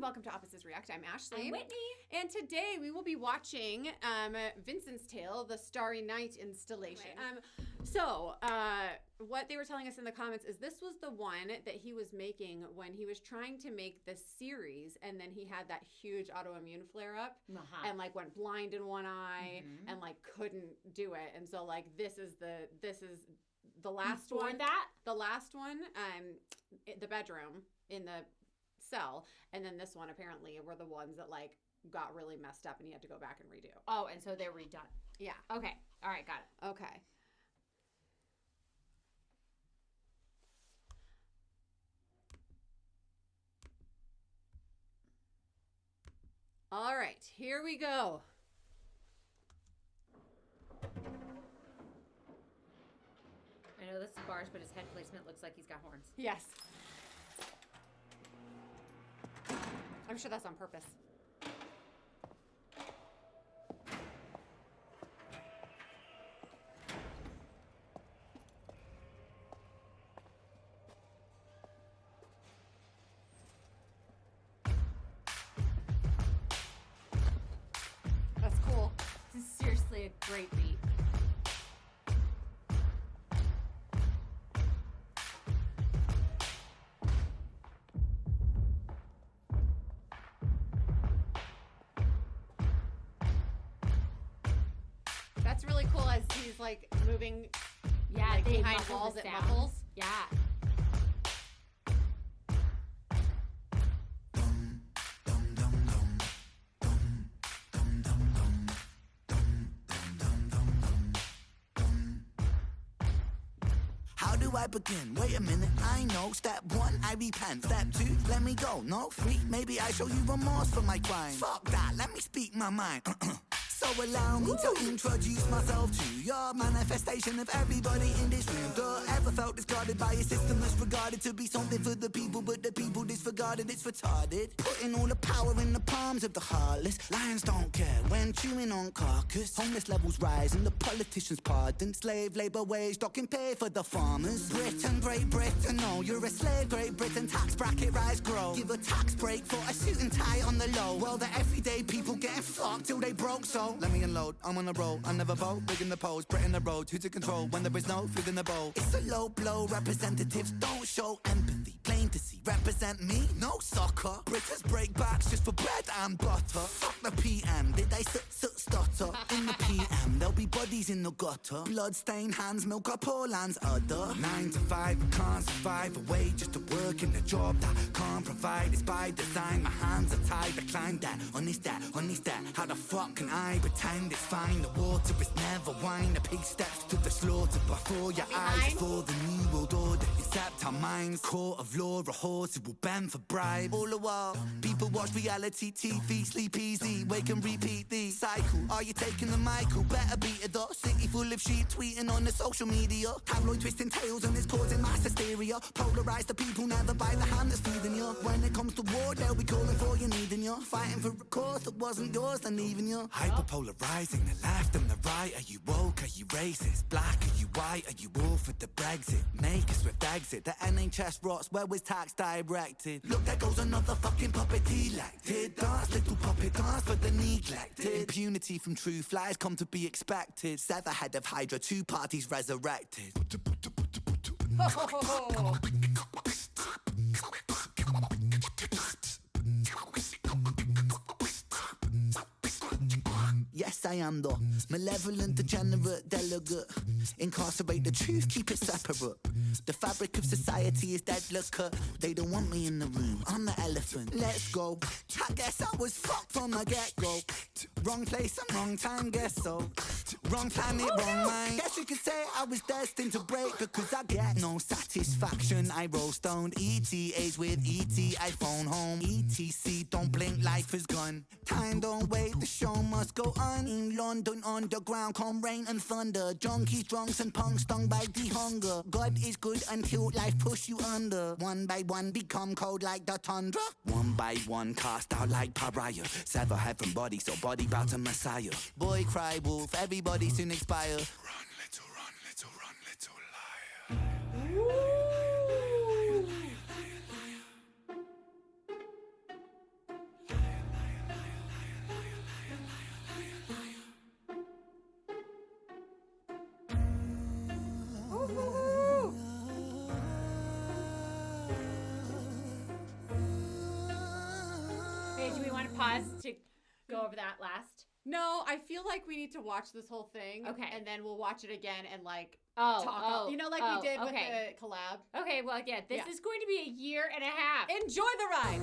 welcome to Opposites React. I'm Ashley. I'm Whitney. And today we will be watching Vincent's Tale, the Starry Night installation. Okay. What they were telling us in the comments is this was the one that he was making when he was trying to make this series, and then he had that huge autoimmune flare-up and like went blind in one eye and like couldn't do it. And so like this is the last Before one. that? The last one, the bedroom in the cell, and then this one apparently were the ones that like got really messed up and he had to go back and redo. Oh, and so they're redone. Yeah. Okay. All right. Got it. Okay. All right, here we go. I know this is bars, but his head placement looks like he's got horns. Yes. I'm sure that's on purpose. That's cool. This is seriously a great beat. That's really cool as he's like moving Yeah, like they behind muffle walls the it sound. muffles. Yeah. How do I begin? Wait a minute, I know. Step one, I repent. Step two, let me go. No, three, maybe I show you remorse for my crime. Fuck that, let me speak my mind. So allow me to introduce myself to your manifestation of everybody in this room. Ever felt discarded by a system that's regarded to be something for the people, but the people disregarded, it's retarded. Putting all the power in the palms of the heartless. Lions don't care when chewing on carcass. Homeless levels rise and the politicians pardon. Slave labor wage docking pay for the farmers. Britain, Great Britain, no, you're a slave. Great Britain, tax bracket rise, grow. Give a tax break for a suit and tie on the low. Well, the everyday people getting fucked till they broke, so let me unload, I'm on a roll, I never vote, big in the polls, Britain the road, who's in control when there is no food in the bowl. It's a low blow, representatives don't show empathy, plain to see, represent me, no soccer. Britons break backs just for bread and butter. Fuck the PM, did they stutter? In the PM, there'll be bodies in the gutter. Blood-stained hands, milk up all lands, other. 9 to 5, I can't survive, a way just to work in a job that can't provide. It's by design, my hands are tied, I climb that, on this that, how the fuck can I pretend it's fine? The water is never wine, the pig steps to the slaughter before your eyes. For the new world order, except our minds. Court of law, a horse who will bend for bribe. All the while, people watch reality TV, sleep easy, wake and repeat the cycle. Are you taking the Michael? Better beat it up. City full of sheep tweeting on the social media. Tabloid twisting tails and it's causing mass hysteria. Polarize the people, never by the hand that's feeding you. When it comes to war, they'll be calling for you, needing you. Fighting for a cause that wasn't yours, then leaving you. Hyperpolarizing the left and the right. Are you woke? Are you racist? Black? Are you white? Are you all for the Brexit? Make a swift exit. The NHS rots. Where was tax directed? Look, there goes another fucking puppet elected. Dance, little puppet dance for the neglected. Impunity from true flies come to be expected. Sever head of Hydra, 2 parties resurrected. Yes, I am the malevolent, degenerate delegate. Incarcerate the truth, keep it separate. The fabric of society is delicate. They don't want me in the room, I'm the elephant. Let's go. I guess I was fucked from the get-go. Wrong place and wrong time, guess so. Wrong planet, wrong mind. Guess you could say I was destined to break, because I get no satisfaction. I roll stoned, ETAs with ET, I phone home. ETC, don't blink, life is gone. Time don't wait, the show must go on. In London underground, come rain and thunder. Junkies, drunks and punks stung by the hunger. God is good until life push you under. One by one become cold like the tundra. One by one cast out like pariah. Sever heaven body, so body bow to Messiah. Boy cry wolf, everybody soon expire. Run, little run, little run, little liar. do we want to pause to go over that last? No, I feel like we need to watch this whole thing. Okay. And then we'll watch it again and like talk. You know, like we did with the collab. Okay, well, yeah, this is going to be a year and a half. Enjoy the ride.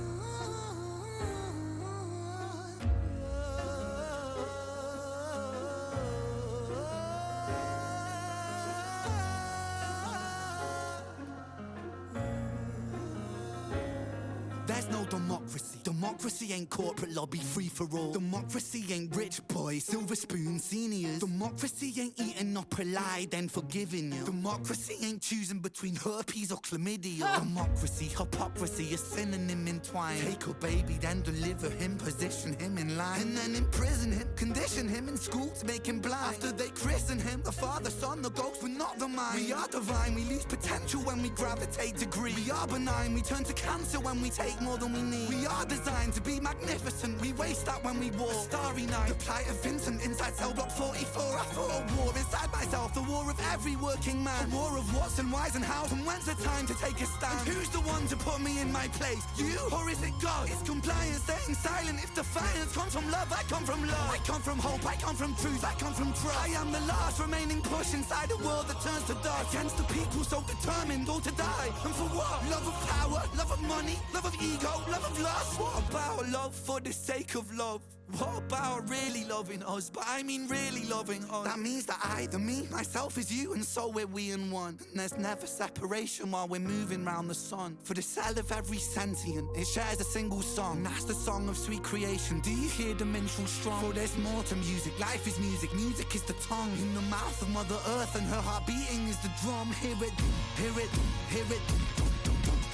There's no democracy. Democracy ain't corporate lobby free for all. Democracy ain't rich boys, silver spoon seniors. Democracy ain't eating up a lie, then forgiving you. Democracy ain't choosing between herpes or chlamydia. Democracy, hypocrisy, a synonym entwined. Take a baby, then deliver him, position him in line, and then imprison him, condition him in school to make him blind. After they christen him, the Father, Son, the ghost, but not the mind. We are divine, we lose potential when we gravitate to greed. We are benign, we turn to cancer when we take more than we need. We are designed to be magnificent, we waste that when we walk. A starry night, the plight of Vincent inside cell block 44. I fought a war inside myself, the war of every working man. A war of what's and why's and how's, and when's the time to take a stand? And who's the one to put me in my place? You, or is it God? It's compliance, staying silent. If defiance comes from love, I come from love. I come from hope, I come from truth, I come from trust. I am the last remaining push inside a world that turns to dust. Against the people so determined, go to die. And for what? Love of power, love of money, love of ego, love of lust. What about love for the sake of love? What about really loving us? But I mean really loving us. That means that I, the me, myself is you, and so we're we in one. And there's never separation while we're moving round the sun. For the cell of every sentient, it shares a single song. And that's the song of sweet creation. Do you hear the minstrel strong? For there's more to music. Life is music. Music is the tongue. In the mouth of Mother Earth, and her heart beating is the drum. Hear it, hear it, hear it.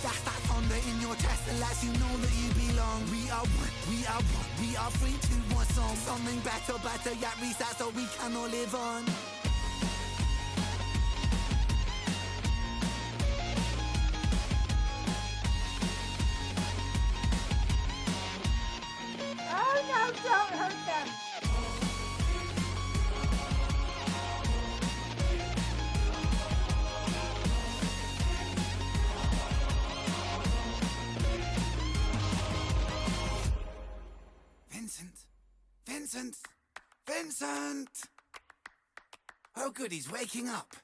That's that thunder in your chest that lets you know that you belong. We are one, we are one, we are free to one song. Something better, yet reset so we can all live on. Oh no, don't hurt them. Vincent! Oh good, he's waking up.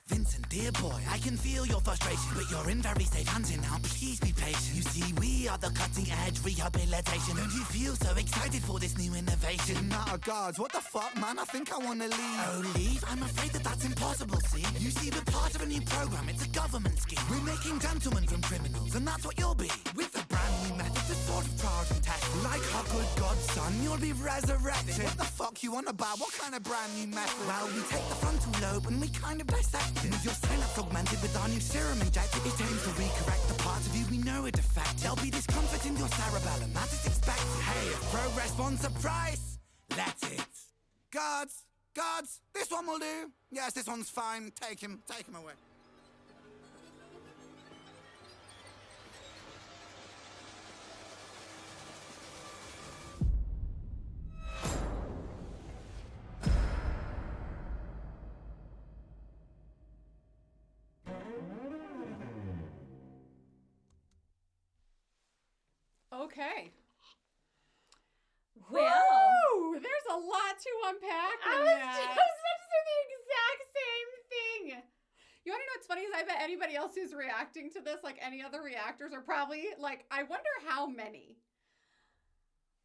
Vincent, dear boy, I can feel your frustration, but you're in very safe hands here now, please be patient. You see, we are the cutting-edge rehabilitation. Don't you feel so excited for this new innovation? Not a guards, what the fuck, man? I think I wanna leave. Oh, leave? I'm afraid that that's impossible, see? You see, we're part of a new program, it's a government scheme. We're making gentlemen from criminals, and that's what you'll be. With a brand new method to sort of trials and tests. Like our good godson, you'll be resurrected. What the fuck you on about? What kind of brand new method? Well, we take the frontal lobe and we kind of dissect it. With your synapse augmented with our new serum injected, it aims to recorrect the parts of you we know are defective. There'll be discomfort in your cerebellum, that is expected. Hey, if progress wants a price, let it. Guards, this one will do. Yes, this one's fine. Take him away. Okay. Well, there's a lot to unpack. I was just about to say the exact same thing. You want to know what's funny is I bet anybody else who's reacting to this, like any other reactors, are probably like, I wonder how many.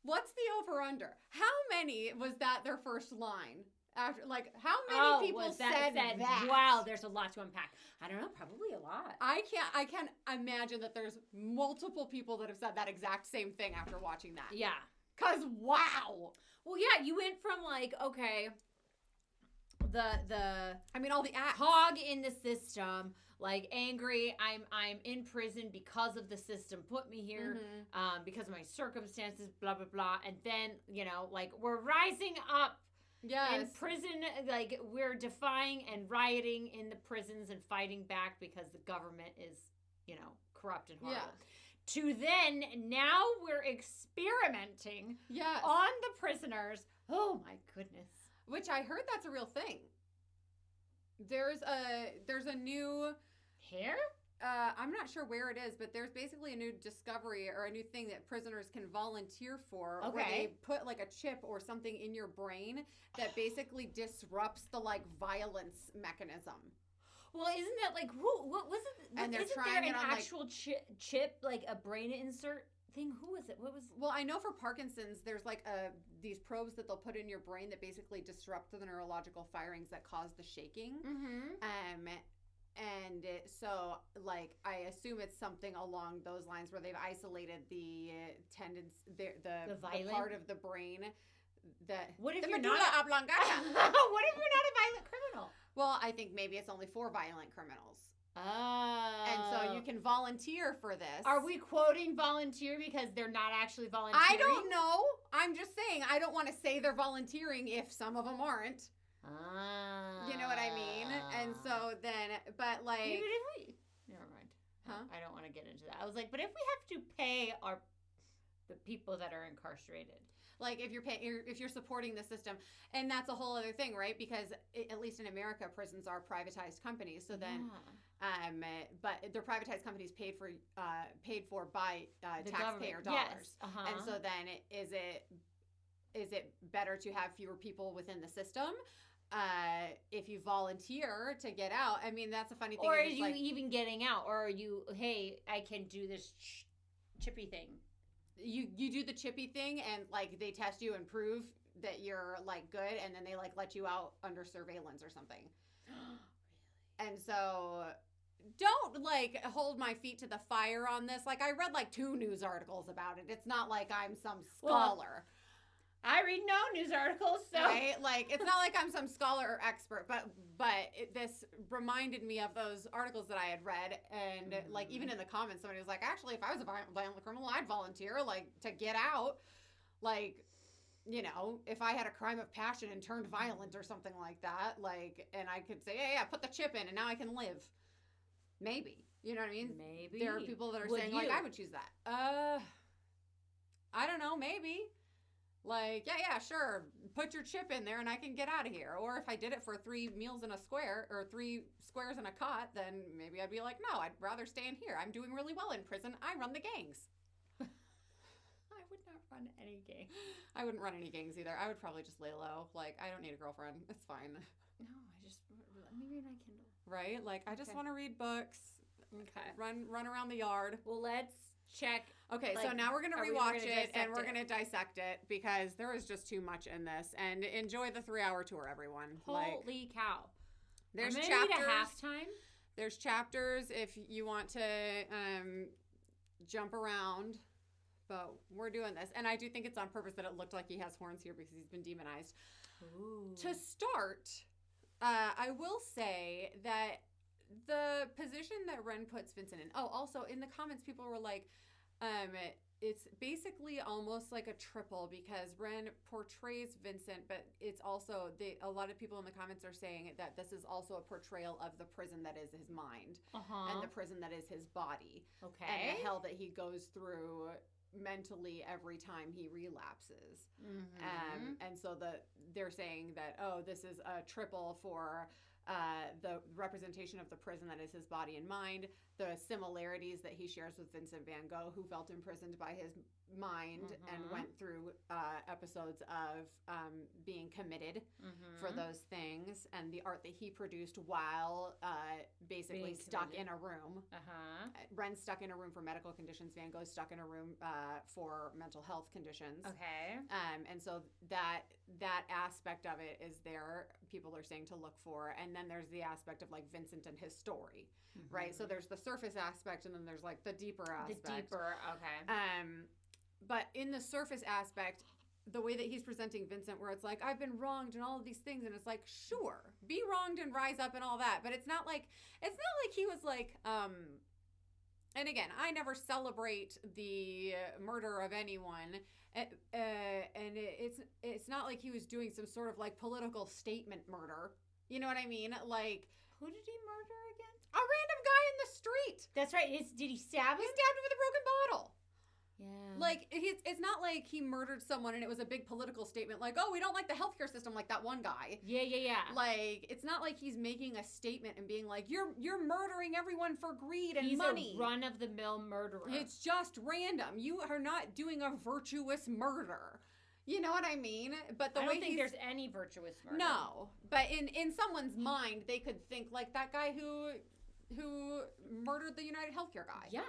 What's the over-under? How many was that their first line? After, like, how many people said that? Wow, there's a lot to unpack. I don't know, probably a lot. I can't imagine that there's multiple people that have said that exact same thing after watching that. Yeah. 'Cause wow. Well, yeah, you went from like, okay, all the acts. Hog in the system, like angry, I'm in prison because of the system put me here, because of my circumstances, blah blah blah, and then like we're rising up. Yes. In prison, like we're defying and rioting in the prisons and fighting back because the government is, corrupt and horrible. Yeah. To then, now we're experimenting on the prisoners. Oh my goodness. Which I heard that's a real thing. There's a new hair? I'm not sure where it is, but there's basically a new discovery or a new thing that prisoners can volunteer for, where they put like a chip or something in your brain that basically disrupts the like violence mechanism. Well, isn't that like what was it? And they're isn't trying there it an on actual chip, like a brain insert thing? Who was it? What was? Well, I know for Parkinson's, there's like these probes that they'll put in your brain that basically disrupt the neurological firings that cause the shaking. Mm-hmm. And so, like, I assume it's something along those lines where they've isolated the the part of the brain that. What if the you're medulla not oblongata? What if you're not a violent criminal? Well, I think maybe it's only for violent criminals. Oh. And so you can volunteer for this. Are we quoting volunteer because they're not actually volunteering? I don't know. I'm just saying I don't want to say they're volunteering if some of them aren't. You know what I mean? And so then, but like... Never mind. Huh? I don't want to get into that. I was like, but if we have to pay the people that are incarcerated... Like if you're supporting the system, and that's a whole other thing, right? Because at least in America, prisons are privatized companies. So then, but they're privatized companies paid for by taxpayer dollars. Yes. Uh-huh. And so then, is it better to have fewer people within the system? If you volunteer to get out, I mean, that's a funny thing. Or are you even getting out? Or are you, hey, I can do this chippy thing? You do the chippy thing, and like they test you and prove that you're like good, and then they like let you out under surveillance or something. Really? And so don't like hold my feet to the fire on this. Like I read like 2 news articles about it. It's not like I'm some scholar. I read no news articles, so right? Like it's not like I'm some scholar or expert, but this reminded me of those articles that I had read, and like even in the comments, somebody was like, "Actually, if I was a violent criminal, I'd volunteer, like to get out, like you know, if I had a crime of passion and turned violent or something like that, like, and I could say, yeah, put the chip in, and now I can live, maybe, you know what I mean? Maybe there are people that are saying like, I would choose that. I don't know, maybe." Like, yeah, sure. Put your chip in there and I can get out of here. Or if I did it for 3 meals in a square or 3 squares in a cot, then maybe I'd be like, no, I'd rather stay in here. I'm doing really well in prison. I run the gangs. I would not run any gangs. I wouldn't run any gangs either. I would probably just lay low. Like, I don't need a girlfriend. It's fine. No, let me read my Kindle. Right? Like, I just want to read books. Okay. Run around the yard. Well, let's check. Okay, like, so now we're going to rewatch it, and we're going to dissect it, because there is just too much in this. And enjoy the 3-hour tour, everyone. Holy cow. There's I'm chapters. Need a halftime. There's chapters if you want to jump around, but we're doing this. And I do think it's on purpose that it looked like he has horns here because he's been demonized. Ooh. To start, I will say that the position that Ren puts Vincent in. Oh, also in the comments, people were like, it's basically almost like a triple because Ren portrays Vincent, but it's also a lot of people in the comments are saying that this is also a portrayal of the prison that is his mind and the prison that is his body. Okay. And the hell that he goes through mentally every time he relapses. And so they're saying that, oh, this is a triple for the representation of the prison that is his body and mind, the similarities that he shares with Vincent van Gogh, who felt imprisoned by his mind and went through episodes of being committed for those things, and the art that he produced while basically stuck in a room. Ren's stuck in a room for medical conditions, Van Gogh's stuck in a room for mental health conditions. Okay. And so that aspect of it is there, people are saying to look for. And then there's the aspect of like Vincent and his story, right? So there's the surface aspect, and then there's like the deeper aspect. Okay. But in the surface aspect, the way that he's presenting Vincent, where it's like, I've been wronged and all of these things, and it's like, sure, be wronged and rise up and all that, but it's not like he was like, and again, I never celebrate the murder of anyone, and it's not like he was doing some sort of like political statement murder. You know what I mean? Like, who did he murder again? A random guy in the street. That's right. Did he stab him? He stabbed him with a broken bottle. Yeah. Like, it's not like he murdered someone and it was a big political statement like, oh, we don't like the healthcare system, like that one guy. Yeah. Like, it's not like he's making a statement and being like, you're murdering everyone for greed and money. He's a run-of-the-mill murderer. It's just random. You are not doing a virtuous murder. You know what I mean? But the I way don't think there's any virtuous murder. No. But in someone's mind, they could think like that guy who murdered the United Healthcare guy. Yeah.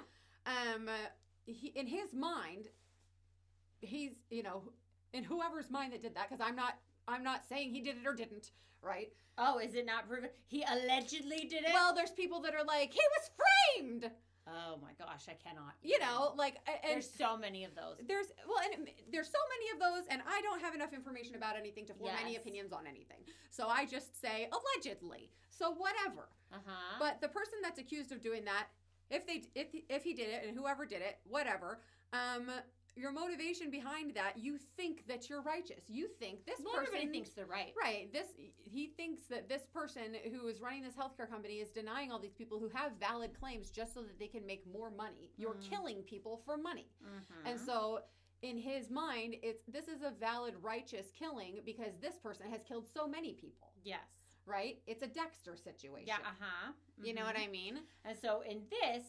In his mind, he's, you know, in whoever's mind that did that, because I'm not saying he did it or didn't, right? Oh, is it not proven? He allegedly did it? Well, there's people that are like, he was framed! Oh my gosh, I cannot. You know, like... And there's so many of those. There's so many of those, and I don't have enough information about anything to form any opinions on anything. So I just say, allegedly. So whatever. Uh-huh. But the person that's accused of doing that, if he did it, and whoever did it, whatever, your motivation behind that, you think that you're righteous. You think this person... Everybody thinks they're right. Right. He thinks that this person who is running this healthcare company is denying all these people who have valid claims just so that they can make more money. You're killing people for money. Mm-hmm. And so in his mind, this is a valid, righteous killing because this person has killed so many people. Yes. Right? It's a Dexter situation. Yeah, uh-huh. Mm-hmm. You know what I mean? And so in this,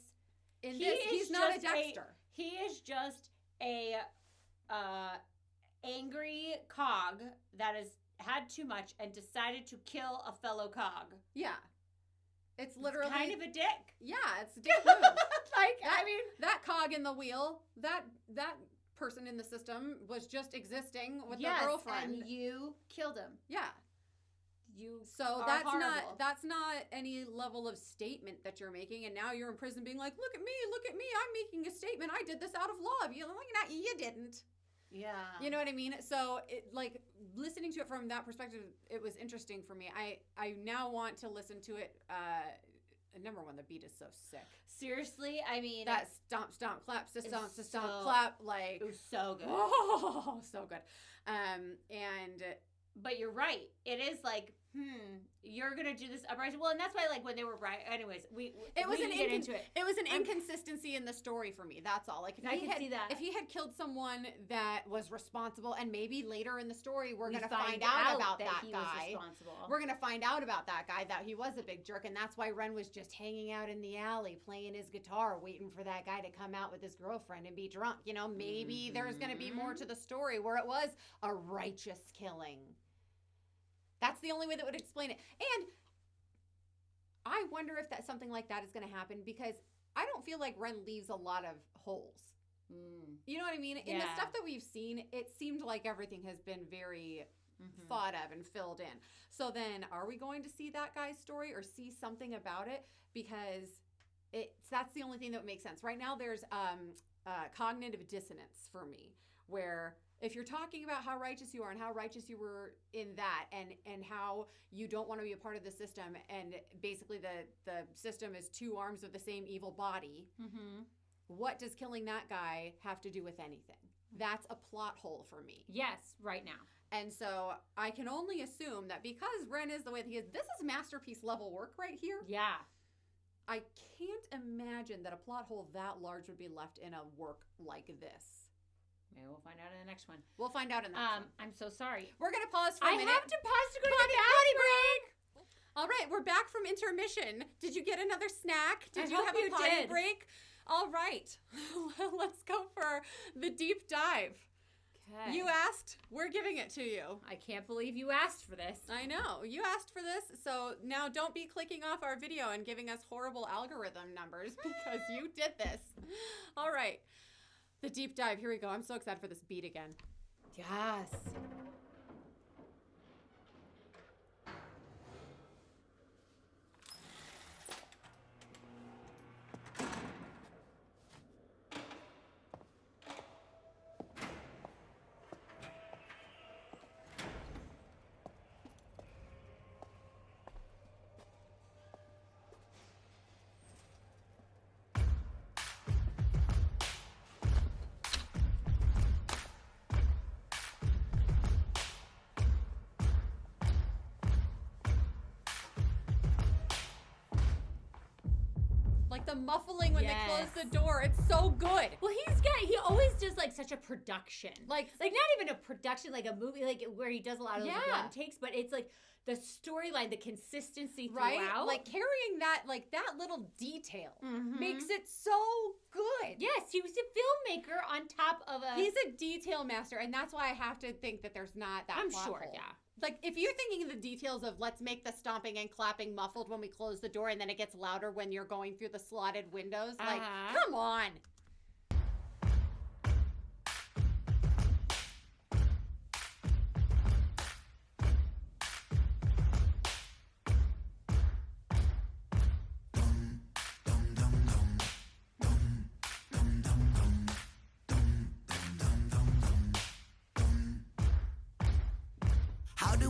he's not a Dexter. He is just a angry cog that has had too much and decided to kill a fellow cog. Yeah. It's literally kind of a dick. Yeah, it's a dick move. I mean, that cog in the wheel, that person in the system was just existing with their girlfriend. And you killed him. Yeah. So that's not any level of statement that you're making, and now you're in prison being like, look at me, I'm making a statement. I did this out of love. You didn't. Yeah. You know what I mean? So like listening to it from that perspective, it was interesting for me. I now want to listen to it. Number one, the beat is so sick. Seriously, I mean, that stomp clap, stomp clap, like it was so good. Oh, so good. But you're right. It is like, you're gonna do this uprising. Well, and that's why, like, when they were anyways, we didn't get into it. It was an inconsistency in the story for me. That's all. Like, if he had killed someone that was responsible, and maybe later in the story we're gonna find out about that guy. We're gonna find out about that guy that he was a big jerk, and that's why Ren was just hanging out in the alley playing his guitar, waiting for that guy to come out with his girlfriend and be drunk. You know, maybe there's gonna be more to the story where it was a righteous killing. That's the only way that would explain it. And I wonder if something like that is going to happen because I don't feel like Ren leaves a lot of holes. You know what I mean? In the stuff that we've seen, it seemed like everything has been very thought of and filled in. So then are we going to see that guy's story or see something about it? Because that's the only thing that would make sense. Right now there's cognitive dissonance for me where... If you're talking about how righteous you are and how righteous you were in that and how you don't want to be a part of the system and basically the system is two arms of the same evil body, what does killing that guy have to do with anything? That's a plot hole for me. Yes, right now. And so I can only assume that because Ren is the way that he is, this is masterpiece level work right here. Yeah. I can't imagine that a plot hole that large would be left in a work like this. Maybe we'll find out in the next one. We'll find out in the next one. I'm so sorry. We're going to pause for a minute. I have to pause to go to the potty break. All right, we're back from intermission. Did you get another snack? Did you have a potty break? All right. Let's go for the deep dive. Okay. You asked. We're giving it to you. I can't believe you asked for this. I know. You asked for this, so now don't be clicking off our video and giving us horrible algorithm numbers because you did this. All right. The deep dive. Here we go. I'm so excited for this beat again. Yes. like the muffling when they close the door. It's so good. Well, he always does like such a production. Like not even a production, like a movie, like where he does a lot of those one takes, but it's like the storyline, the consistency throughout. Right? Like carrying that, like that little detail makes it so good. Yes, he was a filmmaker on top of He's a detail master, and that's why I have to think that there's not that I'm plot sure, hole. yeah. Like, if you're thinking of the details of let's make the stomping and clapping muffled when we close the door and then it gets louder when you're going through the slotted windows, like, come on.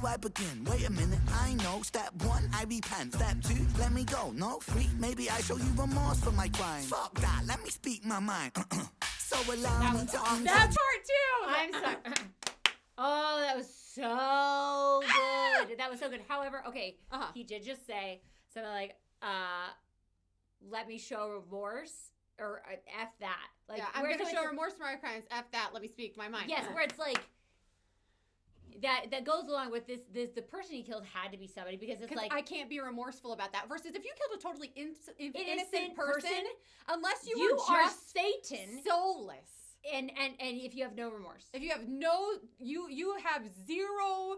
I begin? Wait a minute, I know. Step 1, I repent. Step 2, let me go. No, 3, maybe I show you remorse for my crime. Fuck that, let me speak my mind. So allow me to That part too! I'm sorry. Oh, that was so good. That was so good. However, okay, he did just say something like, let me show remorse, or F that. Like, I'm going to show remorse for my crimes. F that, let me speak my mind. Yes, where it's like, that goes along with this the person he killed had to be somebody, because it's like, I can't be remorseful about that. Versus if you killed a totally innocent person, unless you are just Satan, soulless, and if you have no remorse, if you have you have zero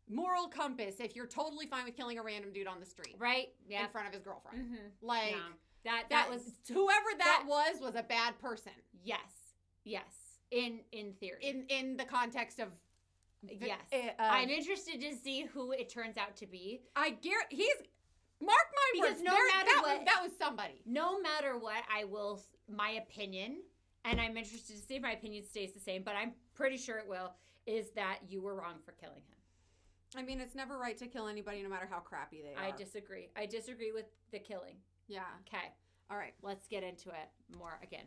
moral compass, if you're totally fine with killing a random dude on the street, right? Yeah, in front of his girlfriend, like that was whoever that was a bad person. Yes, in theory, in the context of. Yes, I'm interested to see who it turns out to be. I guarantee he's mark my words. No matter what, that was somebody. No matter what, I will my opinion, and I'm interested to see if my opinion stays the same. But I'm pretty sure it will. Is that you were wrong for killing him? I mean, it's never right to kill anybody, no matter how crappy they are. I disagree. I disagree with the killing. Yeah. Okay. All right, let's get into it more again.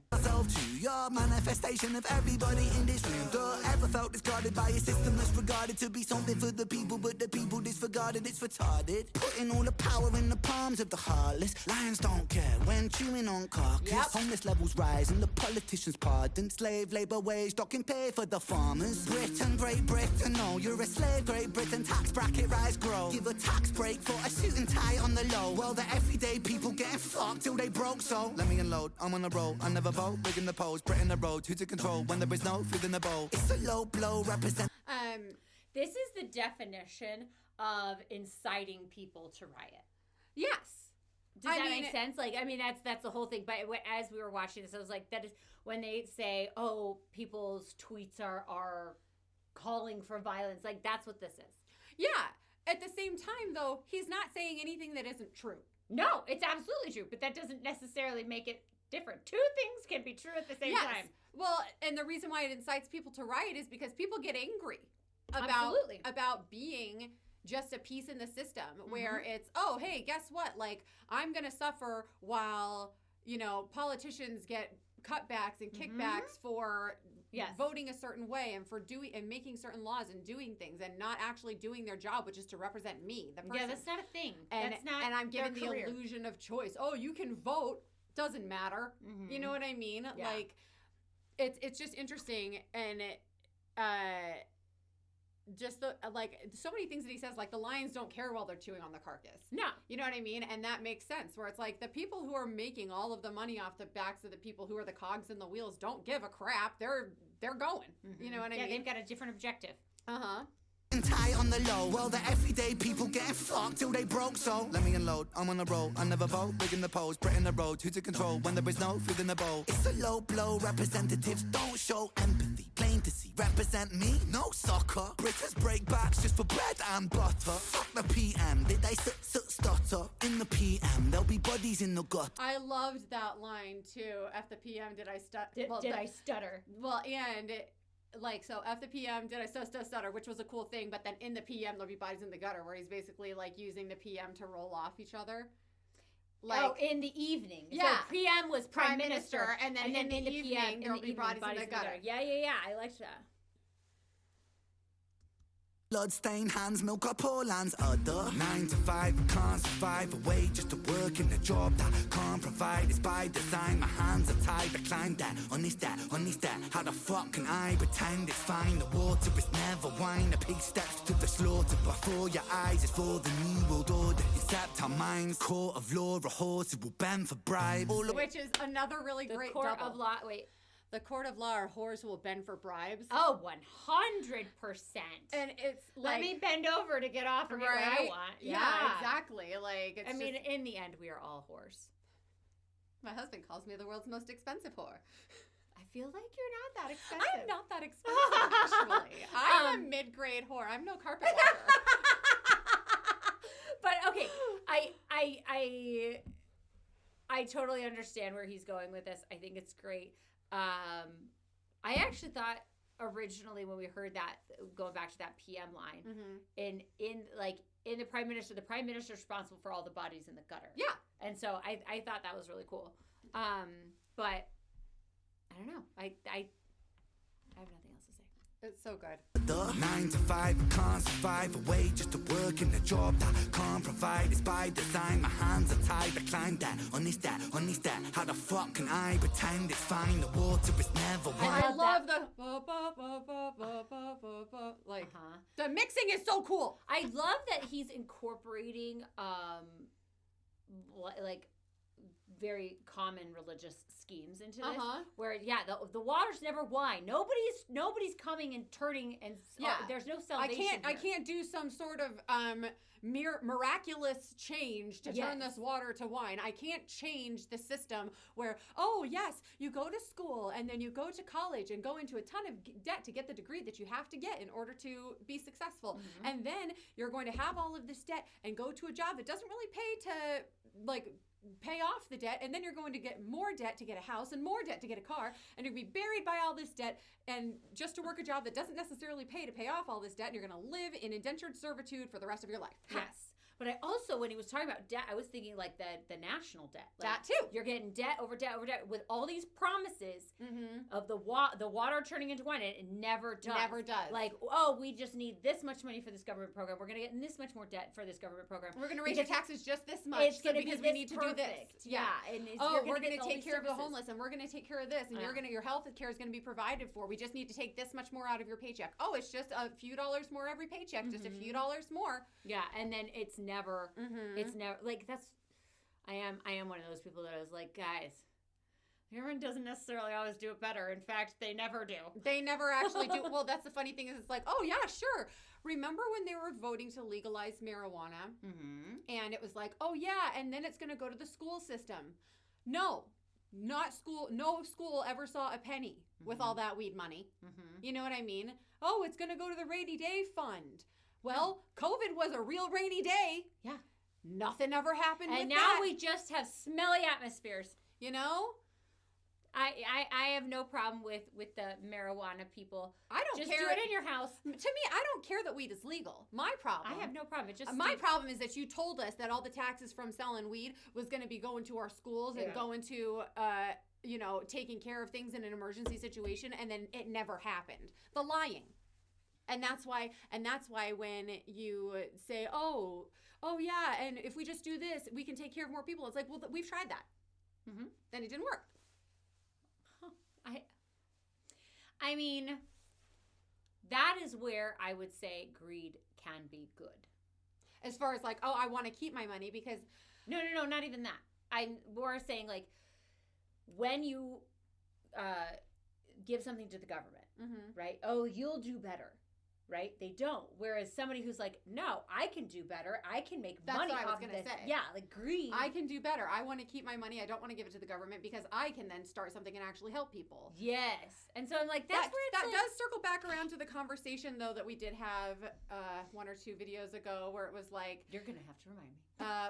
Your manifestation of everybody in this room. Ever felt discarded by a system that's regarded to be something for the people, but the people disregarded, it's retarded. Putting all the power in the palms of the heartless. Lions don't care when chewing on carcass. Homeless levels rise and the politicians pardon. Slave labor wage, docking pay for the farmers. Britain, Great Britain, no, you're a slave. Great Britain, tax bracket rise, grow. Give a tax break for a suit and tie on the low. Well, the everyday people getting fucked till they broke. So let me unload, I'm on a roll. I never vote, big in the polls, Britain the road, who to control when there is no food in the bowl. It's a low blow, represent. This is the definition of inciting people to riot. Yes. Does that make sense? Like, I mean, that's the whole thing. But as we were watching this, I was like, that is when they say, oh, people's tweets are calling for violence. Like, that's what this is. Yeah. At the same time, though, he's not saying anything that isn't true. No, it's absolutely true, but that doesn't necessarily make it different. Two things can be true at the same time. Well, and the reason why it incites people to riot is because people get angry about being just a piece in the system where it's, oh, hey, guess what? Like, I'm going to suffer while, politicians get cutbacks and kickbacks for voting a certain way and for doing and making certain laws and doing things and not actually doing their job, which is to represent me, the person. Yeah, that's not a thing. And, that's not and I'm given the career. illusion of choice. Oh, you can vote. Doesn't matter. You know what I mean? Yeah. Like, it's just interesting, and it, just so many things that he says, like the lions don't care while they're chewing on the carcass. No. You know what I mean? And that makes sense, where it's like the people who are making all of the money off the backs of the people who are the cogs in the wheels don't give a crap. They're going. You know what I mean? Yeah, they've got a different objective. Tie on the low. Well, the everyday people getting fucked till they broke. So let me unload, I'm on a roll. I never vote, big in the polls, Britain the road, who to control when there is no food in the bowl. It's a low blow, representatives don't show empathy. Plain to see, represent me, no soccer. Britons break backs just for bread and butter. Fuck the PM, did they stutter? In the PM, there'll be bodies in the gut. I loved that line too. F the PM, did I stutter? Did I stutter? Well, and so F the PM, did I stutter, which was a cool thing, but then in the PM there'll be bodies in the gutter, where he's basically like using the PM to roll off each other. Like, in the evening. Yeah. So PM was Prime Minister, and then in the evening there'll be bodies in the gutter. Yeah. I liked that. Bloodstained hands, milk up poor lands. Other 9 to 5, can't survive away just to work in a job that can't provide. It's by design, my hands are tied. I climb that, on this that. How the fuck can I pretend it's fine? The water is never wine. A pig steps to the slaughter before your eyes. It's for the new world order, except our minds. Court of law, a horse who will bend for bribes. Which is another really great court double. of law. Wait. The court of law are whores who will bend for bribes. Oh, 100%. And it's like... Let me bend over to get off and get what I want. Yeah, exactly. Like, it's mean, in the end, we are all whores. My husband calls me the world's most expensive whore. I feel like you're not that expensive. I'm not that expensive, actually. I'm a mid-grade whore. I'm no carpet walker. But, okay, I totally understand where he's going with this. I think it's great. I actually thought originally when we heard that, going back to that PM line, in the prime minister's responsible for all the bodies in the gutter. Yeah. And so I thought that was really cool. But I don't know. I have nothing else to say. It's so good. The 9 to 5, can't survive away just to work in a job that can't provide. It's by design, my hands are tied. I climb that, on this that. How the fuck can I pretend it's fine? The water is never wine. I love the like the mixing is so cool. I love that he's incorporating like very common religious schemes into this, where the water's never wine. Nobody's coming and turning and there's no salvation. I can't do some sort of miraculous change to turn this water to wine. I can't change the system where you go to school and then you go to college and go into a ton of debt to get the degree that you have to get in order to be successful, and then you're going to have all of this debt and go to a job that doesn't really pay to pay off the debt, and then you're going to get more debt to get a house and more debt to get a car, and you're going to be buried by all this debt and just to work a job that doesn't necessarily pay to pay off all this debt, and you're going to live in indentured servitude for the rest of your life. Yes. But I also, when he was talking about debt, I was thinking like the national debt. Like, that too. You're getting debt over debt over debt with all these promises of the water turning into wine, and it never does. Never does. Like, we just need this much money for this government program. We're going to get this much more debt for this government program. We're going to raise your taxes just this much because we need to do this. Yeah. And we're going to take care of the homeless, and we're going to take care of this, and your health care is going to be provided for. We just need to take this much more out of your paycheck. Oh, it's just a few dollars more every paycheck, just a few dollars more. Yeah, and then it's never... It's never like that's. I am one of those people that I was like, guys, the government doesn't necessarily always do it better. In fact, they never do. They never actually do. Well, that's the funny thing is, it's like, oh yeah, sure. Remember when they were voting to legalize marijuana, and it was like, oh yeah, and then it's going to go to the school system. No, not school. No school ever saw a penny with all that weed money. You know what I mean? Oh, it's going to go to the rainy day fund. Well, COVID was a real rainy day. Yeah. Nothing ever happened with that. And now we just have smelly atmospheres. You know? I have no problem with the marijuana people. I don't just care. Just do it in your house. To me, I don't care that weed is legal. My problem. I have no problem. It just my problem is that you told us that all the taxes from selling weed was going to be going to our schools and going to taking care of things in an emergency situation, and then it never happened. The lying. And that's why when you say, oh yeah, and if we just do this, we can take care of more people. It's like, well, we've tried that. Then it didn't work. I mean, that is where I would say greed can be good. As far as like, I want to keep my money because... No, not even that. I'm more saying like, when you give something to the government, right? Oh, you'll do better. Right? They don't. Whereas somebody who's like, no, I can do better. I can make money off of this. Say. Yeah, like greed. I can do better. I want to keep my money. I don't want to give it to the government because I can then start something and actually help people. Yes. And so I'm like, that's where it's that does circle back around to the conversation, though, that we did have 1 or 2 videos ago where it was like... You're going to have to remind me.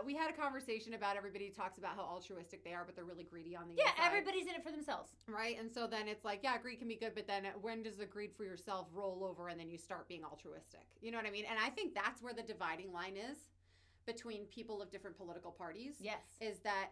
We had a conversation about everybody talks about how altruistic they are, but they're really greedy on the inside. Yeah, everybody's in it for themselves. Right? And so then it's like, yeah, greed can be good, but then when does the greed for yourself roll over and then you start being altruistic? You know what I mean? And I think that's where the dividing line is between people of different political parties. Yes. Is that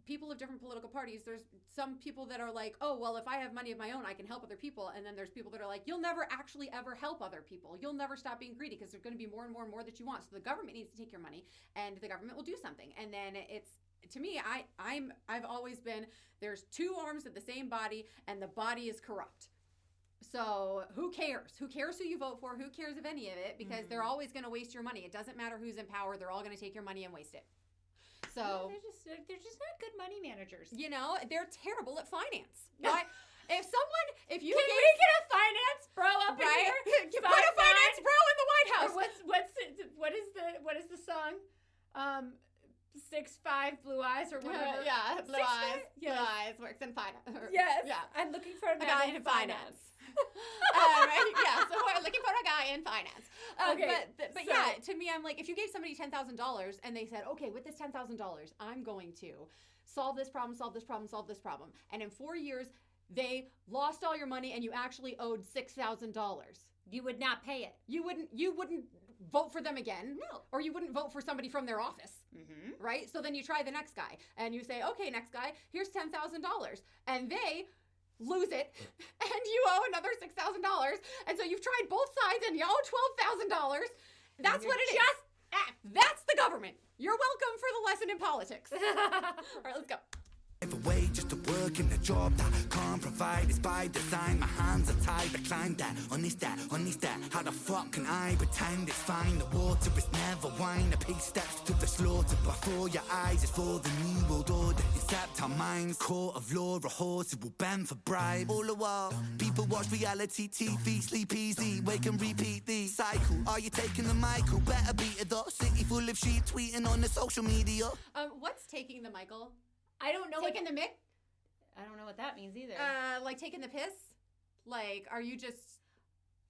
people of different political parties. There's some people that are like, oh, well, if I have money of my own, I can help other people. And then there's people that are like, you'll never actually ever help other people. You'll never stop being greedy because there's going to be more and more and more that you want. So the government needs to take your money and the government will do something. And then it's, to me, I've always been, there's two arms of the same body and the body is corrupt. So who cares? Who cares who you vote for? Who cares of any of it? Because they're always going to waste your money. It doesn't matter who's in power. They're all going to take your money and waste it. So they're just not good money managers. You know, they're terrible at finance. But if we get a finance bro up in here? You put a finance bro in the White House. What is the song? 6'5" blue eyes or whatever. Blue eyes. Blue eyes works in finance. Yes. Yeah. I'm looking for a guy in finance. So we're looking for a guy in finance. But yeah, to me, I'm like, if you gave somebody $10,000 and they said, okay, with this $10,000, I'm going to solve this problem, solve this problem, solve this problem. And in 4 years, they lost all your money and you actually owed $6,000. You would not pay it. You wouldn't vote for them again. No. Or you wouldn't vote for somebody from their office. Mm-hmm. Right? So then you try the next guy and you say, okay, next guy, here's $10,000. And they lose it and you owe another $6,000. And so you've tried both sides and you owe $12,000. That's what it is. That's the government. You're welcome for the lesson in politics. All right, let's go. If a way just to work in a job that can't provide is by design. My hands are tied, I climb that, on this that. How the fuck can I pretend it's fine? The water is never wine. A pig steps to the slaughter before your eyes. It's for the new world order, except our minds. Court of law, a horse who will bend for bribe. All the while, people watch reality TV, sleep easy, wake and repeat the cycle. Are you taking the Michael? Better beat it though. City full of sheep tweeting on the social media. What's taking the Michael? I don't know. Taking the mick? I don't know what that means either. Like taking the piss? Like, are you just,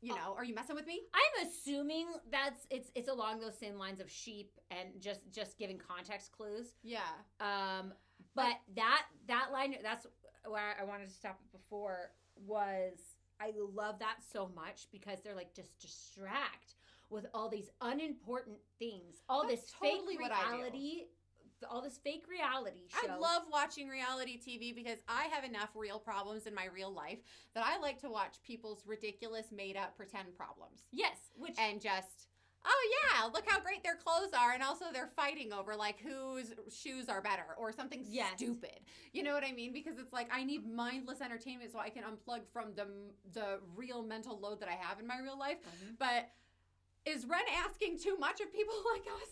are you messing with me? I'm assuming it's along those same lines of sheep and just giving context clues. Yeah. But that line, that's where I wanted to stop it before, was I love that so much because they're like just distract with all these unimportant things, all That's this totally fake reality. All this fake reality show. I love watching reality TV because I have enough real problems in my real life that I like to watch people's ridiculous made up pretend problems. Yes. And just, oh yeah, look how great their clothes are. And also they're fighting over like whose shoes are better or something stupid. You know what I mean? Because it's like I need mindless entertainment so I can unplug from the real mental load that I have in my real life. Mm-hmm. But is Ren asking too much of people like us?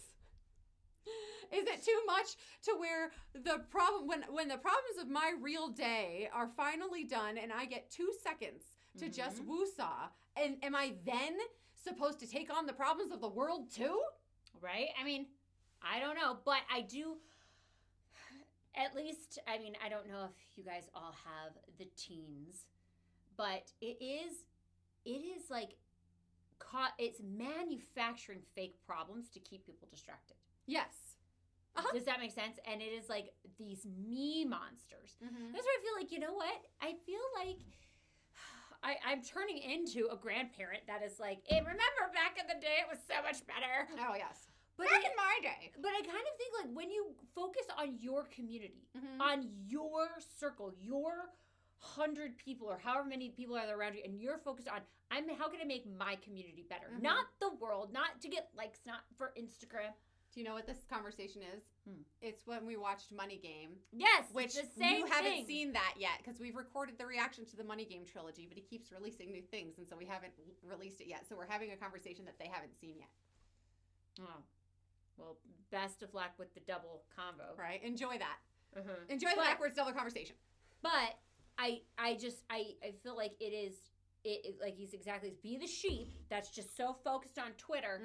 Is it too much to where the problem when the problems of my real day are finally done and I get 2 seconds to just woo-saw, and am I then supposed to take on the problems of the world too? Right? I mean, I don't know, but I do at least, I mean, I don't know if you guys all have the teens, but it is like it's manufacturing fake problems to keep people distracted. Yes. Uh-huh. Does that make sense? And it is like these me monsters. Mm-hmm. That's where I feel like, you know what? I feel like I'm turning into a grandparent that is like, hey, remember back in the day it was so much better. Oh, yes. But back in my day. But I kind of think like when you focus on your community, on your circle, your 100 people or however many people are around you, and you're focused on, how can I make my community better? Mm-hmm. Not the world, not to get likes, not for Instagram. Do you know what this conversation is? It's when we watched Money Game. Yes, which the same you haven't seen that yet because we've recorded the reaction to the Money Game trilogy, but he keeps releasing new things, and so we haven't released it yet. So we're having a conversation that they haven't seen yet. Oh, well, best of luck with the double combo. Right, enjoy that. Mm-hmm. Enjoy the backwards double conversation. But I feel like it like he's exactly be the sheep that's just so focused on Twitter,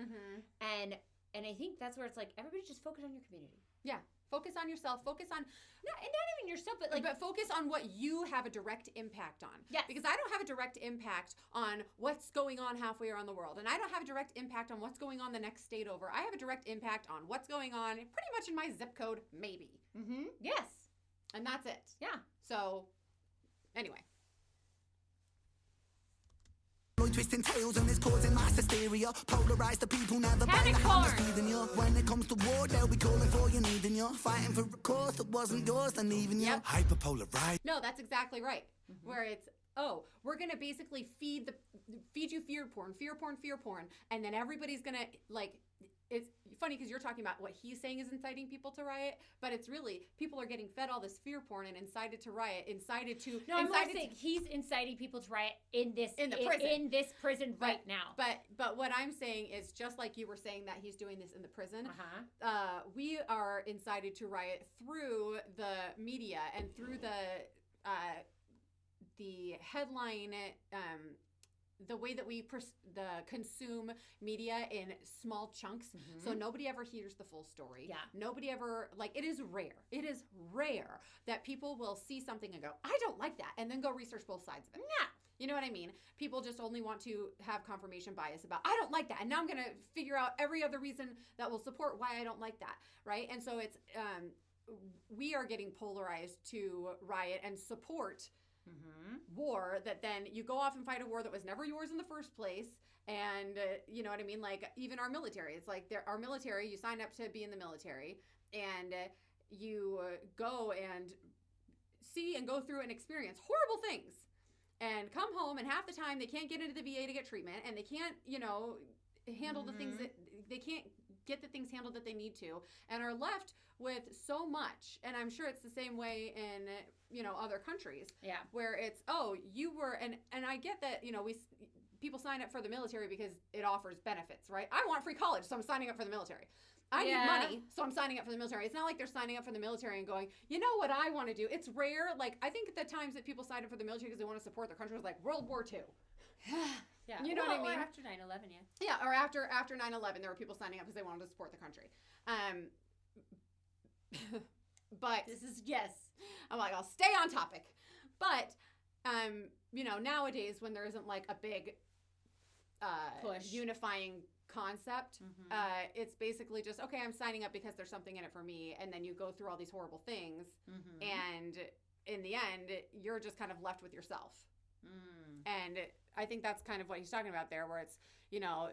and I think that's where it's like everybody just focus on your community. Yeah. Focus on yourself. Focus on not even yourself, but focus on what you have a direct impact on. Yes. Because I don't have a direct impact on what's going on halfway around the world. And I don't have a direct impact on what's going on the next state over. I have a direct impact on what's going on pretty much in my zip code, maybe. Mm-hmm. Yes. And that's it. Yeah. So, anyway. Twisting tails and it's causing mass hysteria. Polarize the people, never buy the hand that's feeding you. When it comes to war, they'll be calling for you, needing you. Fighting for a cause that wasn't yours, then leaving you. Hyperpolarized. No, that's exactly right. Where it's, oh, we're gonna basically feed you fear porn, and then everybody's gonna like. It's funny because you're talking about what he's saying is inciting people to riot, but it's really people are getting fed all this fear porn and incited to riot, incited to. No, I'm not saying he's inciting people to riot in this prison right now. But what I'm saying is just like you were saying that he's doing this in the prison. We are incited to riot through the media and through the headline. The way that we consume media in small chunks, so nobody ever hears the full story. Yeah. Nobody ever, like, it is rare that people will see something and go, I don't like that, and then go research both sides of it. Yeah. You know what I mean? People just only want to have confirmation bias about, I don't like that, and now I'm going to figure out every other reason that will support why I don't like that, right? And so it's, we are getting polarized to riot and support war, that then you go off and fight a war that was never yours in the first place. And you know what I mean? Like, even our military, it's like our military, you sign up to be in the military, and you go and see and go through and experience horrible things and come home, and half the time they can't get into the VA to get treatment, and they can't, handle the things that they can't get the things handled that they need to, and are left with so much. And I'm sure it's the same way in other countries, where it's, oh, you were, and I get that, people sign up for the military because it offers benefits, right? I want free college, so I'm signing up for the military. I need money, so I'm signing up for the military. It's not like they're signing up for the military and going, you know what I want to do? It's rare. Like, I think the times that people sign up for the military because they want to support their country was like World War II. Yeah. You know what I mean? Or after 9/11, Yeah, or after 9/11, there were people signing up because they wanted to support the country. But this is, yes. I'm like, I'll stay on topic. But, nowadays when there isn't like a big push, unifying concept, it's basically just, okay, I'm signing up because there's something in it for me. And then you go through all these horrible things. And in the end, you're just kind of left with yourself. And I think that's kind of what he's talking about there, where it's,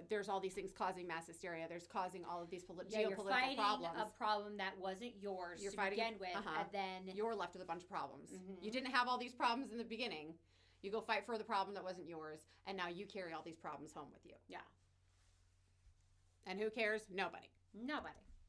there's all these things causing mass hysteria. There's causing all of these geopolitical you're fighting problems. A problem that wasn't yours to begin with, and then you're left with a bunch of problems. You didn't have all these problems in the beginning. You go fight for the problem that wasn't yours, and now you carry all these problems home with you. Yeah. And who cares? Nobody.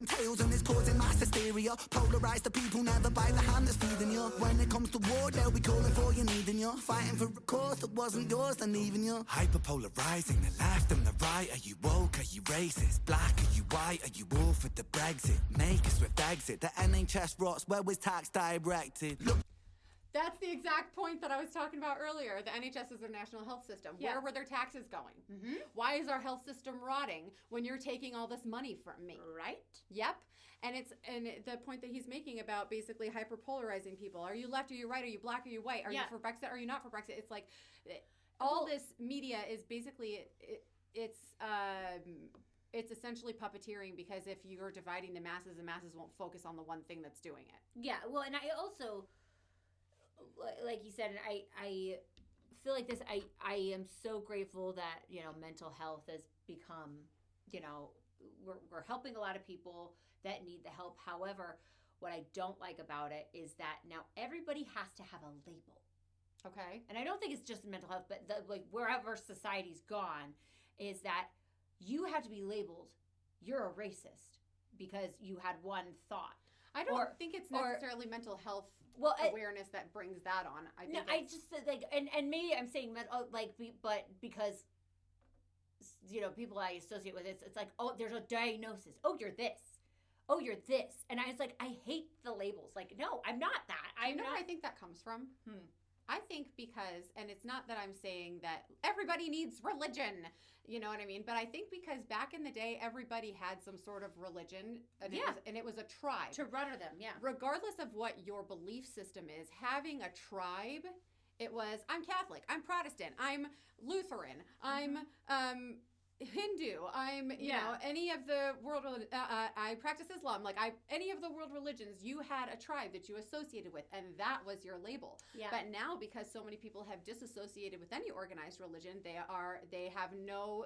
Tails and it's causing mass hysteria. Polarize the people, never buy the hand that's feeding you. When it comes to war, they'll be calling for you, needing you. Fighting for a cause that wasn't yours, then leaving you. Hyperpolarizing the left and the right. Are you woke? Are you racist? Black? Are you white? Are you all for the Brexit? Make a swift exit. The NHS rots. Where was tax directed? Look. That's the exact point that I was talking about earlier. The NHS is their national health system. Yeah. Where were their taxes going? Why is our health system rotting when you're taking all this money from me? Right? Yep. And the point that he's making about basically hyperpolarizing people. Are you left? Are you right? Are you black? Are you white? Are you for Brexit? Are you not for Brexit? It's like all this media is basically it's essentially puppeteering, because if you're dividing the masses won't focus on the one thing that's doing it. Yeah. Well, and I also, like you said, and I feel like this, I am so grateful that, mental health has become, we're helping a lot of people that need the help. However, what I don't like about it is that now everybody has to have a label. Okay. And I don't think it's just mental health, but wherever society's gone, is that you have to be labeled, you're a racist because you had one thought. I don't think it's necessarily mental health awareness that brings that on. I just and maybe I'm saying but because people I associate with it's like, oh, there's a diagnosis. Oh, you're this. Oh, you're this. And I was like, I hate the labels. Like, no, I'm not that. Where I think that comes from? I think because, and it's not that I'm saying that everybody needs religion, you know what I mean? But I think because back in the day, everybody had some sort of religion, and it was a tribe. To rudder them, yeah. Regardless of what your belief system is, having a tribe, it was, I'm Catholic, I'm Protestant, I'm Lutheran, I'm, Hindu. I'm, you know, any of the world, I practice Islam. Like any of the world religions, you had a tribe that you associated with, and that was your label. Yeah. But now, because so many people have disassociated with any organized religion, they have no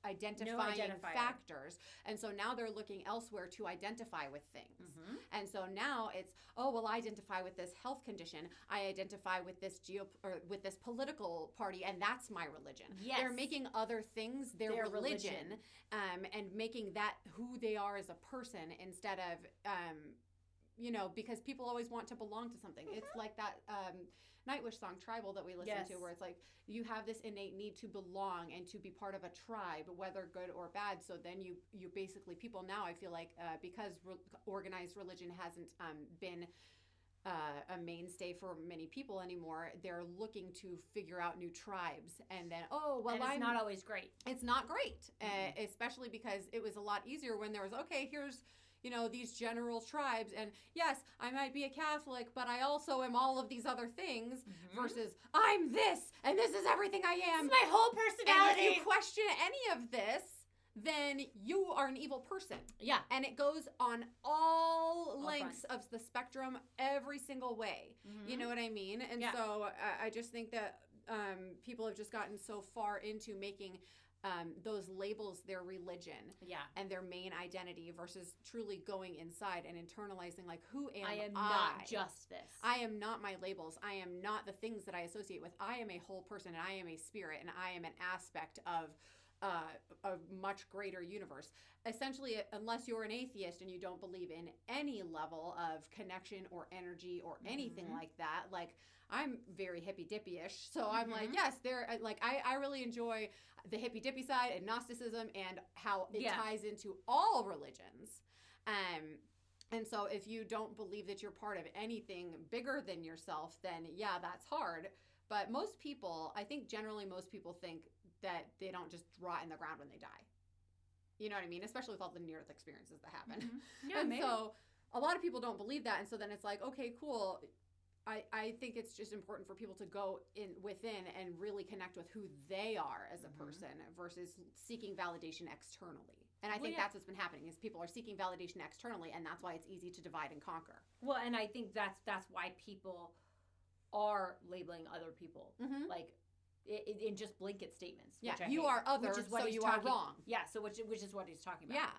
identifying factors. And so now they're looking elsewhere to identify with things. Mm-hmm. And so now it's, I identify with this health condition. I identify with this with this political party, and that's my religion. Yes. They're making other things their religion. And making that who they are as a person instead of, because people always want to belong to something. Mm-hmm. It's like that Nightwish song, Tribal, that we listen to, where it's like you have this innate need to belong and to be part of a tribe, whether good or bad. So then you basically, people now, I feel like, because organized religion hasn't been a mainstay for many people anymore, they're looking to figure out new tribes, and then it's not always great. It's not great, especially because it was a lot easier when there was here's these general tribes, and yes, I might be a Catholic, but I also am all of these other things. Mm-hmm. Versus I'm this, and this is everything I am. This is my whole personality. And if you question any of this, then you are an evil person. Yeah. And it goes on all lengths of the spectrum, every single way. Mm-hmm. You know what I mean? And so I just think that people have just gotten so far into making those labels their religion and their main identity versus truly going inside and internalizing, like, who am I? I am not just this. I am not my labels. I am not the things that I associate with. I am a whole person, and I am a spirit, and I am an aspect of a much greater universe. Essentially, unless you're an atheist and you don't believe in any level of connection or energy or anything like that, like, I'm very hippy-dippy-ish, so I'm like, yes, I really enjoy the hippy-dippy side and Gnosticism and how it ties into all religions. And so if you don't believe that you're part of anything bigger than yourself, then that's hard. But most people, I think generally most people think that they don't just rot in the ground when they die. You know what I mean? Especially with all the near-death experiences that happen. Mm-hmm. Yeah, and maybe. So a lot of people don't believe that. And so then it's like, okay, cool. I think it's just important for people to go within and really connect with who they are as a person versus seeking validation externally. And I think that's what's been happening is people are seeking validation externally, and that's why it's easy to divide and conquer. Well, and I think that's why people are labeling other people like in just blanket statements. Yeah, you are other, so you are wrong. Yeah, so which is what he's talking about. Yeah.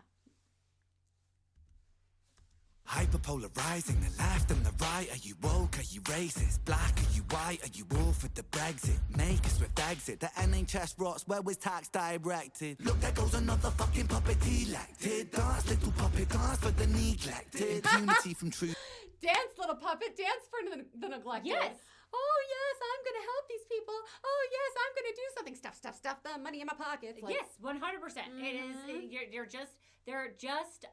Hyperpolarizing the left and the right. Are you woke? Are you racist? Black? Are you white? Are you all for the Brexit? Make a swift exit. The NHS rots. Where was tax directed? Look, there goes another fucking puppet elected. Dance, little puppet, dance for the neglected. Unity from truth. Dance, little puppet, dance for the neglected. Yes. Oh, yes, I'm going to help these people. Oh, yes, I'm going to do something. Stuff, the money in my pockets. Like, yes, 100%. Mm-hmm. They're just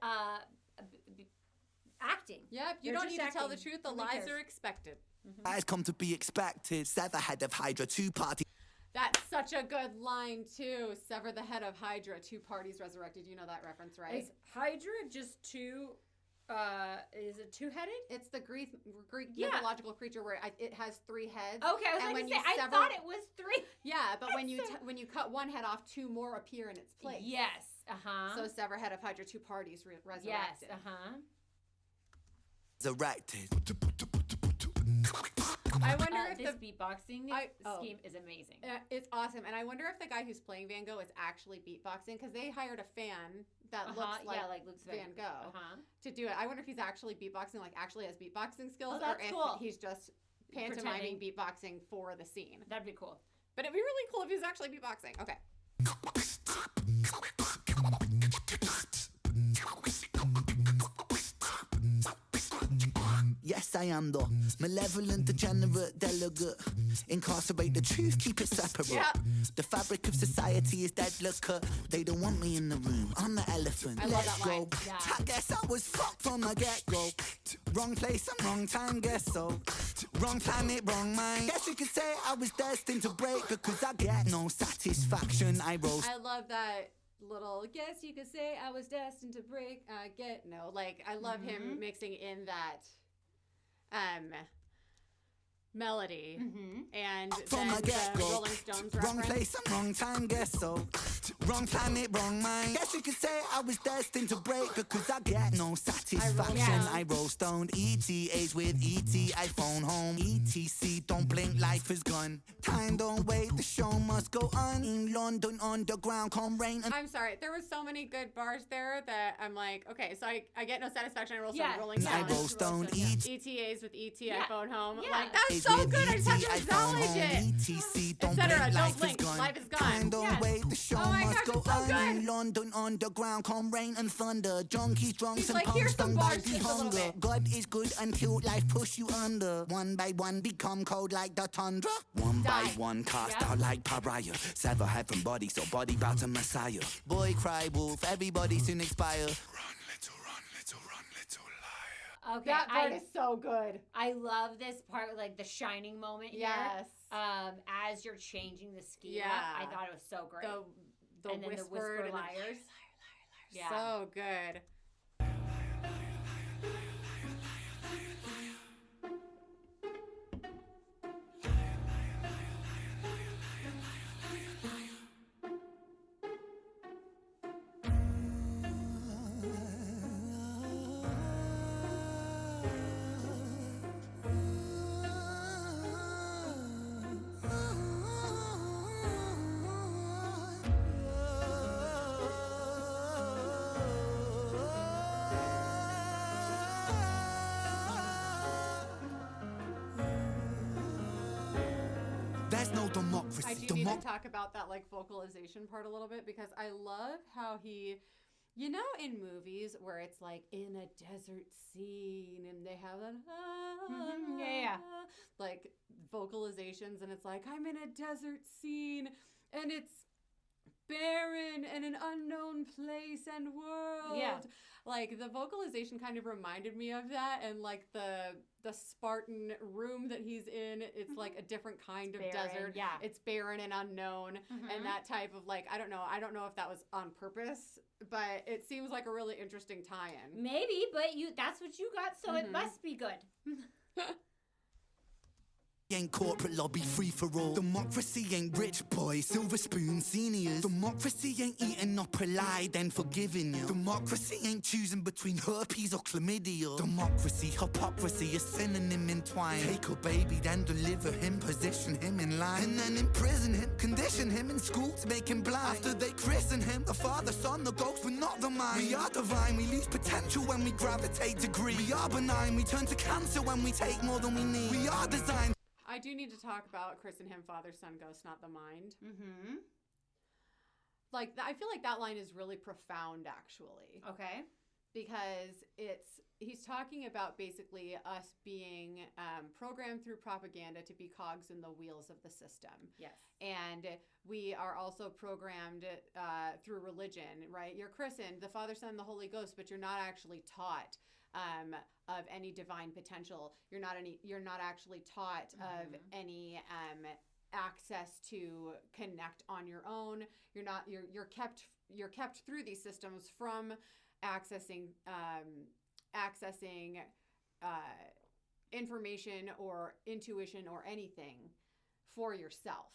acting. Yep, you don't need to tell the truth. The lies are expected. Lies come to be expected. Sever head of Hydra, 2 parties. That's such a good line, too. Sever the head of Hydra, 2 parties resurrected. You know that reference, right? Is Hydra just 2... is it 2-headed? It's the Greek mythological creature where it has 3 heads. Okay, I was going to say, I thought it was 3. Yeah, but when you cut one head off, 2 more appear in its place. Yes, So sever head of Hydra, 2 parties resurrected. Yes, Resurrected. I wonder if this beatboxing scheme is amazing. It's awesome, and I wonder if the guy who's playing Van Gogh is actually beatboxing, because they hired a fan that looks like Van Gogh to do it. I wonder if he's actually beatboxing, like actually has beatboxing skills, or if he's just pantomiming beatboxing for the scene. That'd be cool. But it'd be really cool if he's actually beatboxing. Okay. Yes, I am the malevolent, degenerate delegate. Incarcerate the truth, keep it separate. Yep. The fabric of society is delicate. They don't want me in the room. I'm the elephant. I love that line. Yeah. I guess I was fucked from the get-go. Wrong place and wrong time, guess so. Wrong planet, wrong mind. Guess you could say I was destined to break because I get no satisfaction. I rose. I love that little, guess you could say I was destined to break. I love him mixing in that melody and from then the Rolling Stones reference. Wrong place and wrong time, guess so. Wrong planet, wrong mind. Guess you could say I was destined to break because I get no satisfaction. I roll stoned, ETH with ET, iPhone home, ETC, don't blink, life is gone. Time don't wait, the show must go on. In London underground, come rain. I'm sorry, there were so many good bars there that I'm like, okay, so I get no satisfaction. I roll stone, rolling stone. I roll stone, ETAs with ET, iPhone home. Like, that's It's so with good. I just have to ET, acknowledge iPhone it. home, ETC, don't Etc. blink, Don't life blink, is gone. life is gone. Time don't wait, the show Oh my must gosh, go it's so on. good. In London underground, come rain and thunder. Junkies, drunks, He's and like, punks here's some stung by bars, the just a little hunger. bit. God is good until life push you under. One by one, become cold like the tundra. One by one, cast out like pariah. Sever heaven body, so body bow to Messiah. Boy cry wolf, everybody soon expire. Run, little liar. Okay, That part is so good. I love this part, like the shining moment here. Yes. As you're changing the schema, Yeah. I thought it was so great. The and then whispered the whisper and the liars. Yeah. So good. There's no democracy. I do need to talk about that like vocalization part a little bit because I love how he, you know, in movies where it's like in a desert scene and they have that like vocalizations and it's like I'm in a desert scene and it's barren and an unknown place and world. Yeah. Like the vocalization kind of reminded me of that, and like the Spartan room that he's in, it's like a different kind of barren, desert. yeah. It's barren and unknown, and that type of like I don't know if that was on purpose, but it seems like a really interesting tie-in. Maybe, but that's what you got, so it must be good. Ain't corporate lobby free for all. Democracy ain't rich boys, silver spoon seniors. Democracy ain't eating up a lie then forgiving you. Democracy ain't choosing between herpes or chlamydia. Democracy, hypocrisy, a synonym entwined. Take a baby, then deliver him, position him in line, and then imprison him, condition him in school to make him blind. After they christen him, the father, son, the ghost, but not the mind. We are divine, we lose potential when we gravitate to greed. We are benign, we turn to cancer when we take more than we need. We are designed. I do need to talk about christen him, father, son, ghost, not the mind. Like I feel like that line is really profound, actually. Okay. Because he's talking about basically us being programmed through propaganda to be cogs in the wheels of the system. Yes. And we are also programmed through religion, right? You're christened, the Father, Son, the Holy Ghost, but you're not actually taught of any divine potential. You're not actually taught of any access to connect on your own. You're kept through these systems from accessing information or intuition or anything for yourself.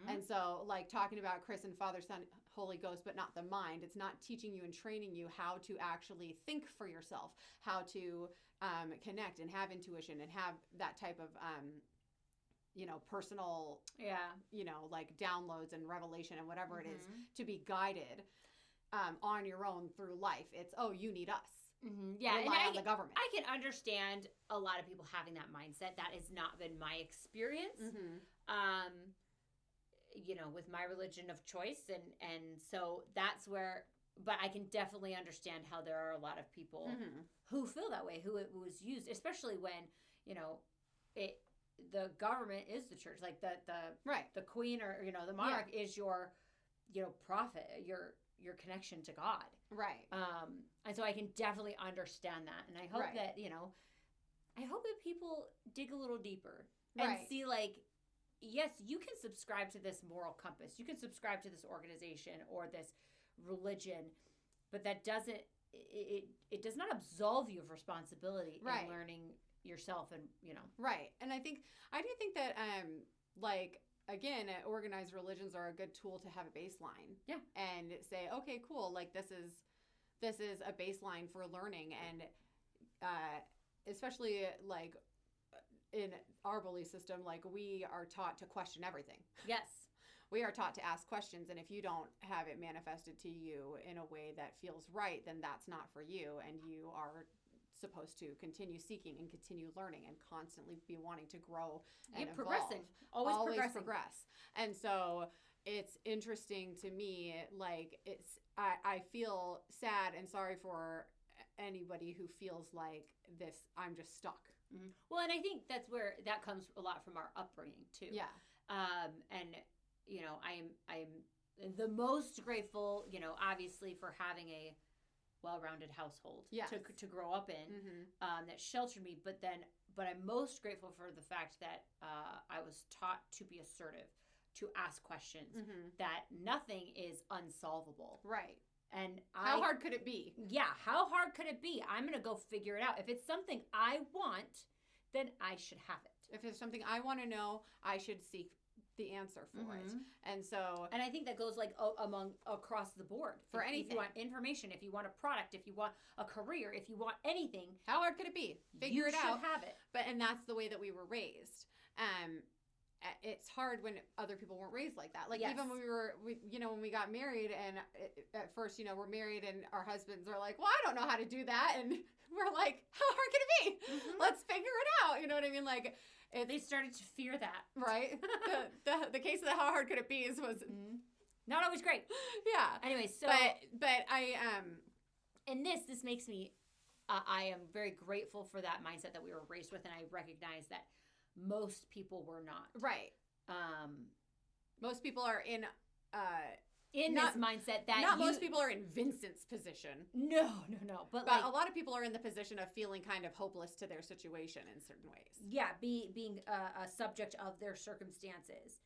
And so like talking about Christ and Father, Son, Holy Ghost, but not the mind, it's not teaching you and training you how to actually think for yourself, how to connect and have intuition and have that type of personal like downloads and revelation and whatever it is to be guided on your own through life. It's you need us. Yeah, rely on the government. I can understand a lot of people having that mindset. That has not been my experience. With my religion of choice, and so that's where. But I can definitely understand how there are a lot of people who feel that way, who it was used, especially when the government is the church, like the queen or the monarch is your prophet, your connection to God, right? And so I can definitely understand that, and I hope that I hope that people dig a little deeper and see like. Yes, you can subscribe to this moral compass. You can subscribe to this organization or this religion, but that doesn't. It does not absolve you of responsibility in learning yourself, and Right. And I do think that like again, organized religions are a good tool to have a baseline. Yeah. And say, okay, cool. Like this is a baseline for learning. And especially like in our belief system, like we are taught to question everything. Yes. We are taught to ask questions. And if you don't have it manifested to you in a way that feels right, then that's not for you. And you are supposed to continue seeking and continue learning and constantly be wanting to grow and evolve. Progressing. Always progress. And so it's interesting to me, like I feel sad and sorry for anybody who feels like this, I'm just stuck. Mm-hmm. Well, and I think that's where that comes a lot from our upbringing too. Yeah. And you know, I'm the most grateful, you know, obviously for having a well-rounded household to grow up in, that sheltered me. But I'm most grateful for the fact that I was taught to be assertive, to ask questions, that nothing is unsolvable. Right. And how hard could it be? Yeah, how hard could it be? I'm going to go figure it out. If it's something I want, then I should have it. If it's something I want to know, I should seek the answer for it. And so, and I think that goes like across the board for anything. If you want information, if you want a product, if you want a career, if you want anything, how hard could it be? Figure it out. You should have it. And that's the way that we were raised. It's hard when other people weren't raised like that. Like even when when we got married, and at first, you know, we're married and our husbands are like, well, I don't know how to do that. And we're like, how hard can it be? Let's figure it out. You know what I mean? Like, they started to fear that. Right? the case of the how hard could it be was not always great. Yeah. Anyway, so. But I, and this makes me, I am very grateful for that mindset that we were raised with. And I recognize that most people were not. Right. Most people are in this mindset that not most people are in Vincent's position. No. But like, a lot of people are in the position of feeling kind of hopeless to their situation in certain ways. Yeah, being a subject of their circumstances,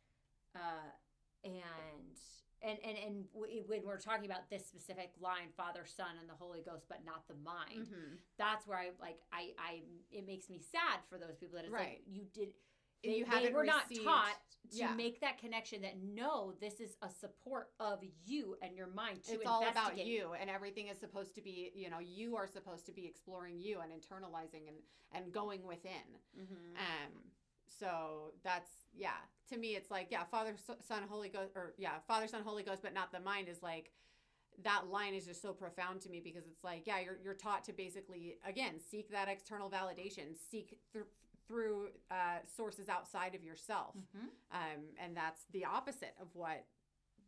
and when we're talking about this specific line, Father, Son, and the Holy Ghost, but not the mind. That's where I it makes me sad for those people that it's like you did. They were not taught to make that connection that no, this is a support of you and your mind to investigate. It's all about you, and everything is supposed to be, you know, you are supposed to be exploring you and internalizing and going within. So that's, to me, it's like, Father, Son, Holy Ghost, Father, Son, Holy Ghost, but not the mind is like, that line is just so profound to me because it's like, you're taught to basically, again, seek that external validation, seek through sources outside of yourself. And that's the opposite of what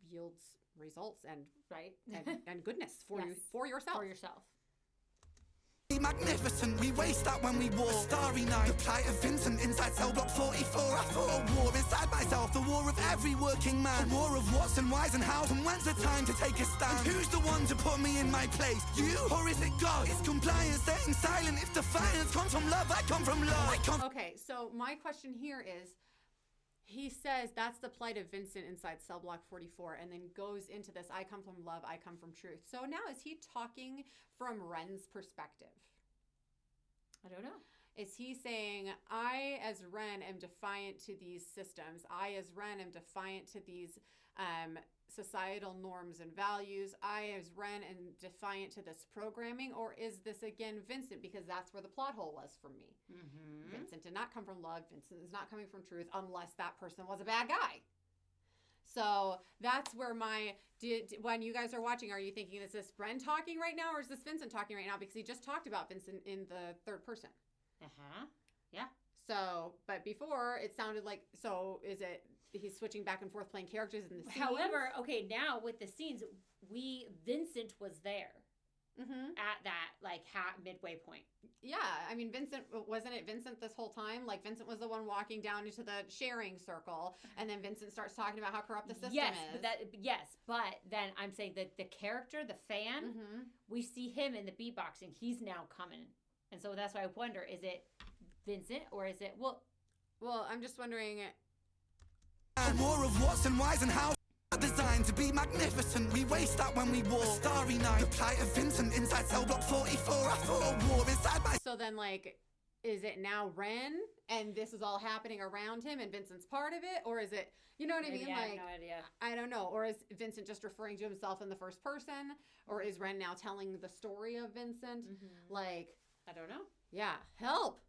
yields results and goodness for yourself. Magnificent, we waste that when we war. Starry Night, the plight of Vincent inside cell block 44. I fought a war inside myself, the war of every working man. A war of what's and why's and how's, and when's the time to take a stand? And who's the one to put me in my place? You, or is it God? It's compliance, staying silent. If defiance comes from love, I come from love. Okay, so my question here is, he says that's the plight of Vincent inside cell block 44, and then goes into this, I come from love, I come from truth. So now is he talking from Ren's perspective? I don't know. Is he saying, I as Ren am defiant to these systems. I as Ren am defiant to these societal norms and values. I as Ren am defiant to this programming. Or is this again Vincent? Because that's where the plot hole was for me. Vincent did not come from love. Vincent is not coming from truth unless that person was a bad guy. So that's where when you guys are watching, are you thinking, is this Ren talking right now or is this Vincent talking right now? Because he just talked about Vincent in the third person. Yeah. So, but before it sounded like, so is it, he's switching back and forth playing characters in the scenes? However, okay, now with the scenes, Vincent was there. At that midway point. Yeah, I mean, wasn't it Vincent this whole time? Like Vincent was the one walking down into the sharing circle, and then Vincent starts talking about how corrupt the system is. But then I'm saying that the character, the fan, we see him in the beatboxing. He's now coming, and so that's why I wonder: is it Vincent or is it well? I'm just wondering. More of what's and why's and how's. Designed to be magnificent, we waste that when we war. Starry Night, the plight of Vincent inside cell block 44. I fought a war inside my. So then, like, is it now Ren and this is all happening around him and Vincent's part of it? Or is it, you know what I mean? I have no idea. I don't know. Or is Vincent just referring to himself in the first person? Or is Ren now telling the story of Vincent? Like, I don't know. Yeah, help.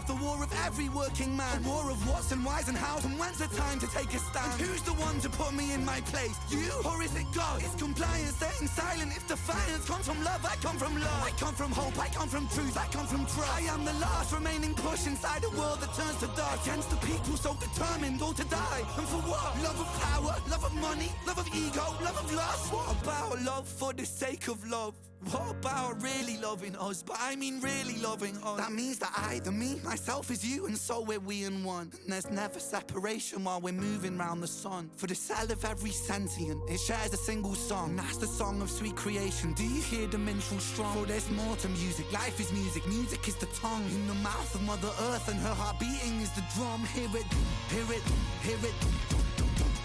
The war of every working man, a war of what's and why's and how's, and when's the time to take a stand? And who's the one to put me in my place? You, or is it God? It's compliance, staying silent. If defiance comes from love, I come from love. I come from hope, I come from truth, I come from trust. I am the last remaining push inside a world that turns to dust. Against the people so determined, all to die. And for what? Love of power, love of money, love of ego, love of lust. What about love for the sake of love? What about really loving us? But I mean really loving us. That means that I, the me, myself is you, and so we're we in one. And there's never separation while we're moving round the sun. For the cell of every sentient, it shares a single song. And that's the song of sweet creation. Do you hear the minstrel strong? For there's more to music. Life is music. Music is the tongue. In the mouth of Mother Earth, and her heart beating is the drum. Hear it, hear it, hear it.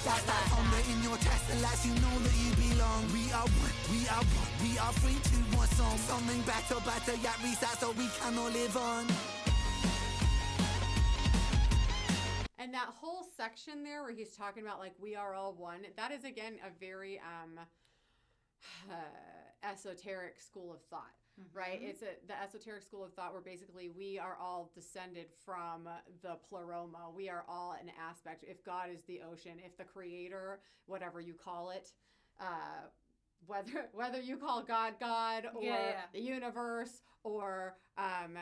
That's that thunder in your chest that lets you know that you belong. We are one, we are one, we are free to one song. Something better, yet reset so we can all live on. And that whole section there where he's talking about like we are all one, that is again a very esoteric school of thought. Right? It's the esoteric school of thought where basically we are all descended from the pleroma. We are all an aspect. If God is the ocean, if the creator, whatever you call it, whether you call God or the universe or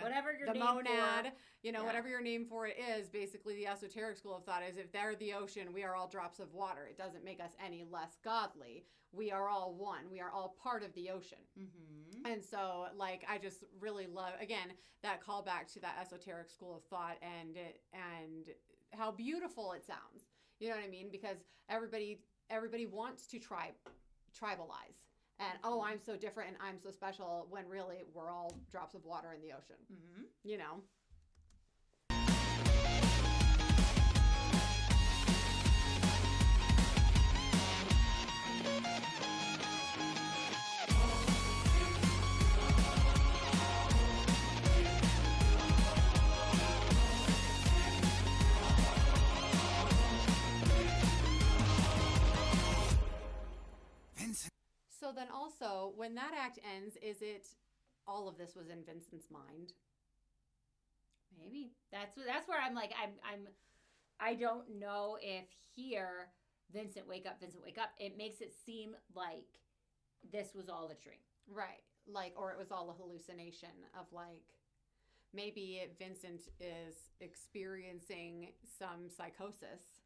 whatever your the name monad, for. Whatever your name for it is, basically the esoteric school of thought is if they're the ocean, we are all drops of water. It doesn't make us any less godly. We are all one. We are all part of the ocean. And so, like, I just really love, again, that callback to that esoteric school of thought and how beautiful it sounds. You know what I mean? Because everybody wants to tribalize. And, I'm so different and I'm so special, when really we're all drops of water in the ocean. You know? So then also, when that act ends, is it all of this was in Vincent's mind? Maybe. That's where I'm like, I don't know if here, Vincent, wake up, it makes it seem like this was all a dream. Right. Like, or it was all a hallucination of like, maybe Vincent is experiencing some psychosis,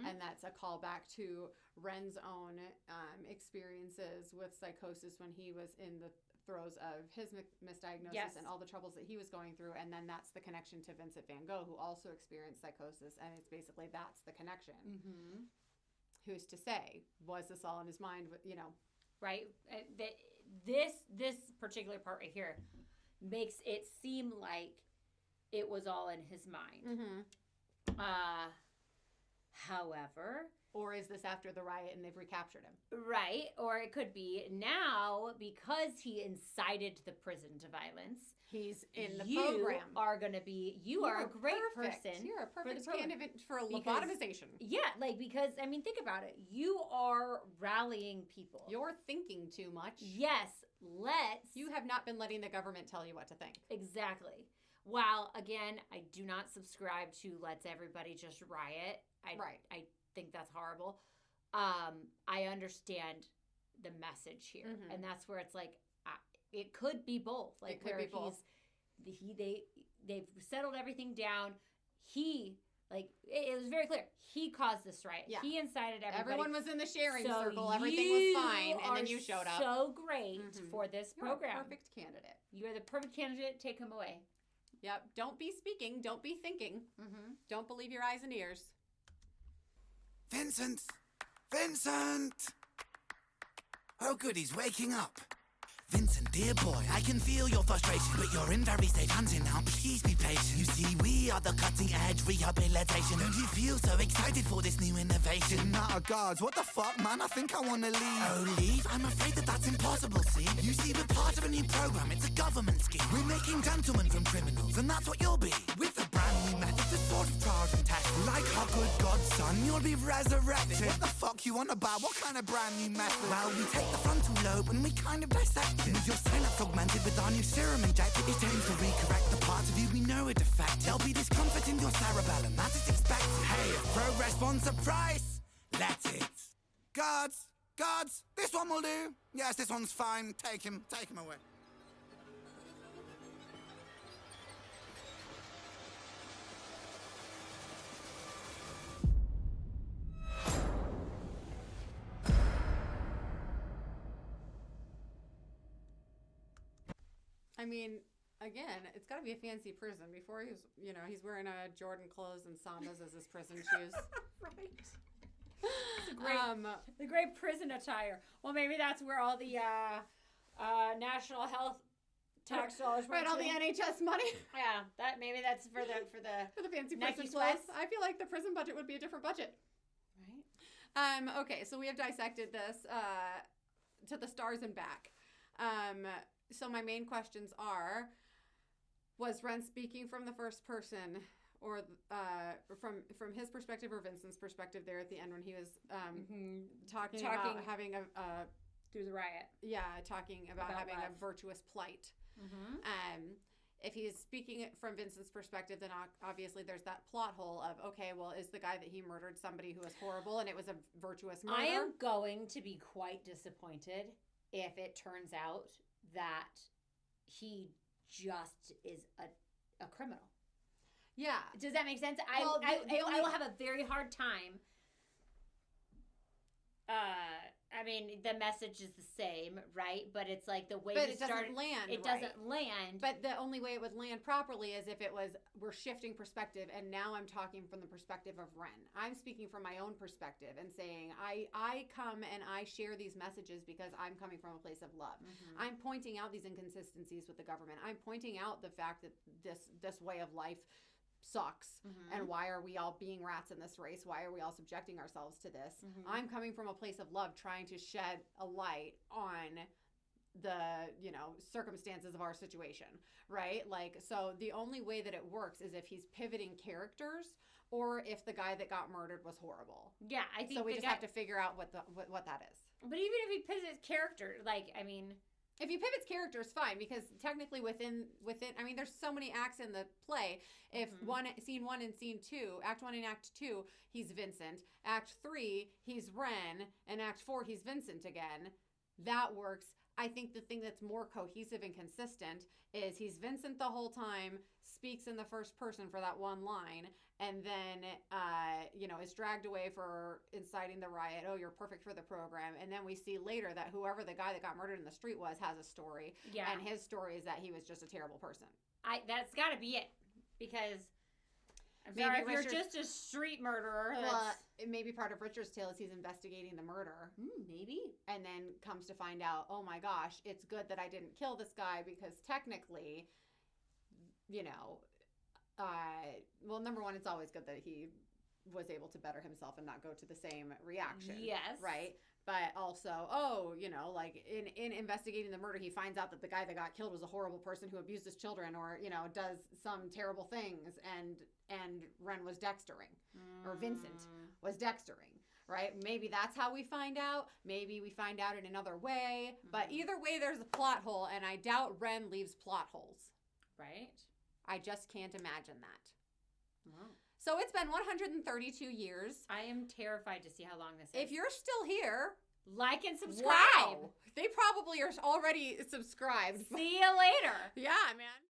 and that's a callback to Ren's own experiences with psychosis when he was in the throes of his misdiagnosis and all the troubles that he was going through, and then that's the connection to Vincent van Gogh, who also experienced psychosis, and it's basically that's the connection. Who's to say, was this all in his mind? Right. This particular part right here makes it seem like it was all in his mind. However, or is this after the riot and they've recaptured him? Right. Or it could be now, because he incited the prison to violence. He's in the program. You are a great person. You're a perfect candidate for lobotomization. Yeah, because, think about it. You are rallying people. You're thinking too much. Yes, You have not been letting the government tell you what to think. Exactly. While, again, I do not subscribe to let's everybody just riot. I think that's horrible. I understand the message here. And that's where it's like, it could be both. Like, it could be both. They've settled everything down. It was very clear. He caused this riot. Yeah. He incited everybody. Everyone was in the sharing circle. Everything was fine. And then you showed up. So great for this program. You're a perfect candidate. You are the perfect candidate. Take him away. Yep. Don't be speaking. Don't be thinking. Don't believe your eyes and ears. Vincent! Vincent! Oh, good, he's waking up. Vincent, Dear boy, I can feel your frustration, but you're in very safe hands now. Please be patient. You see, we are the cutting edge rehabilitation. Don't you feel so excited for this new innovation? Nah, guards, what the fuck, man? I think I wanna leave. Oh, leave? I'm afraid that that's impossible, see? You see, we're part of a new program. It's a government scheme. We're making gentlemen from criminals, and that's what you'll be. With a brand new method to sort of trials and tests. Like our good God's son, you'll be resurrected. What the fuck you on about? What kind of brand new method? Well, we take the frontal lobe and we kind of dissect it. With your synapse augmented with our new serum injected, it aims to recorrect the parts of you we know are defective. There'll be discomfort in your cerebellum, that is expected. Hey, if progress wants a price, let it. Guards, this one will do. Yes, this one's fine. Take him away. I mean, again, it's got to be a fancy prison. Before he's wearing Jordan clothes and Sambas as his prison shoes. Right. The great prison attire. Well, maybe that's where all the national health tax dollars went. Right, all the NHS money. Yeah, maybe that's for the fancy Nike prison sweats. clothes. I feel like the prison budget would be a different budget. Right. Okay, so we have dissected this to the stars and back. So my main questions are: was Ren speaking from the first person, or from his perspective, or Vincent's perspective there at the end when he was talking about having a through the riot? Yeah, talking about having love. a virtuous plight. If he's speaking from Vincent's perspective, then obviously there's that plot hole of, okay, well, is the guy that he murdered somebody who was horrible and it was a virtuous murder? I am going to be quite disappointed if it turns out that he just is a criminal. Yeah. Does that make sense? Well, I will have a very hard time. I mean, the message is the same, right? But it's like the way it doesn't land. It doesn't land. But the only way it would land properly is if it was, we're shifting perspective, and now I'm talking from the perspective of Ren. I'm speaking from my own perspective and saying, I come and I share these messages because I'm coming from a place of love. I'm pointing out these inconsistencies with the government. I'm pointing out the fact that this way of life sucks, and why are we all being rats in this race? Why are we all subjecting ourselves to this? I'm coming from a place of love, trying to shed a light on the circumstances of our situation, right? Like, so the only way that it works is if he's pivoting characters, or if the guy that got murdered was horrible. Yeah, I think so. We just have to figure out what that is. But even if he pivots character, like, I mean, if he pivots characters, fine, because technically within, I mean, there's so many acts in the play. If scene 1 and scene 2, act 1 and act 2, he's Vincent. Act 3, he's Ren, and act 4, he's Vincent again. That works. I think the thing that's more cohesive and consistent is he's Vincent the whole time, speaks in the first person for that one line, and then is dragged away for inciting the riot. Oh, you're perfect for the program. And then we see later that whoever the guy that got murdered in the street has a story. Yeah. And his story is that he was just a terrible person. That's got to be it, because I'm sorry, if you're just a street murderer. Well, maybe part of Richard's tale is he's investigating the murder. Maybe. And then comes to find out, oh my gosh, it's good that I didn't kill this guy, because technically, number one, it's always good that he was able to better himself and not go to the same reaction. Yes. Right? But also, in investigating the murder, he finds out that the guy that got killed was a horrible person who abused his children, or, does some terrible things, and Ren was dextering, or Vincent was dextering, right? Maybe that's how we find out. Maybe we find out in another way. But either way, there's a plot hole, and I doubt Ren leaves plot holes. Right? I just can't imagine that. Wow. So it's been 132 years. I am terrified to see how long this is. If you're still here, like and subscribe. Wow. They probably are already subscribed. See you later. Yeah, man.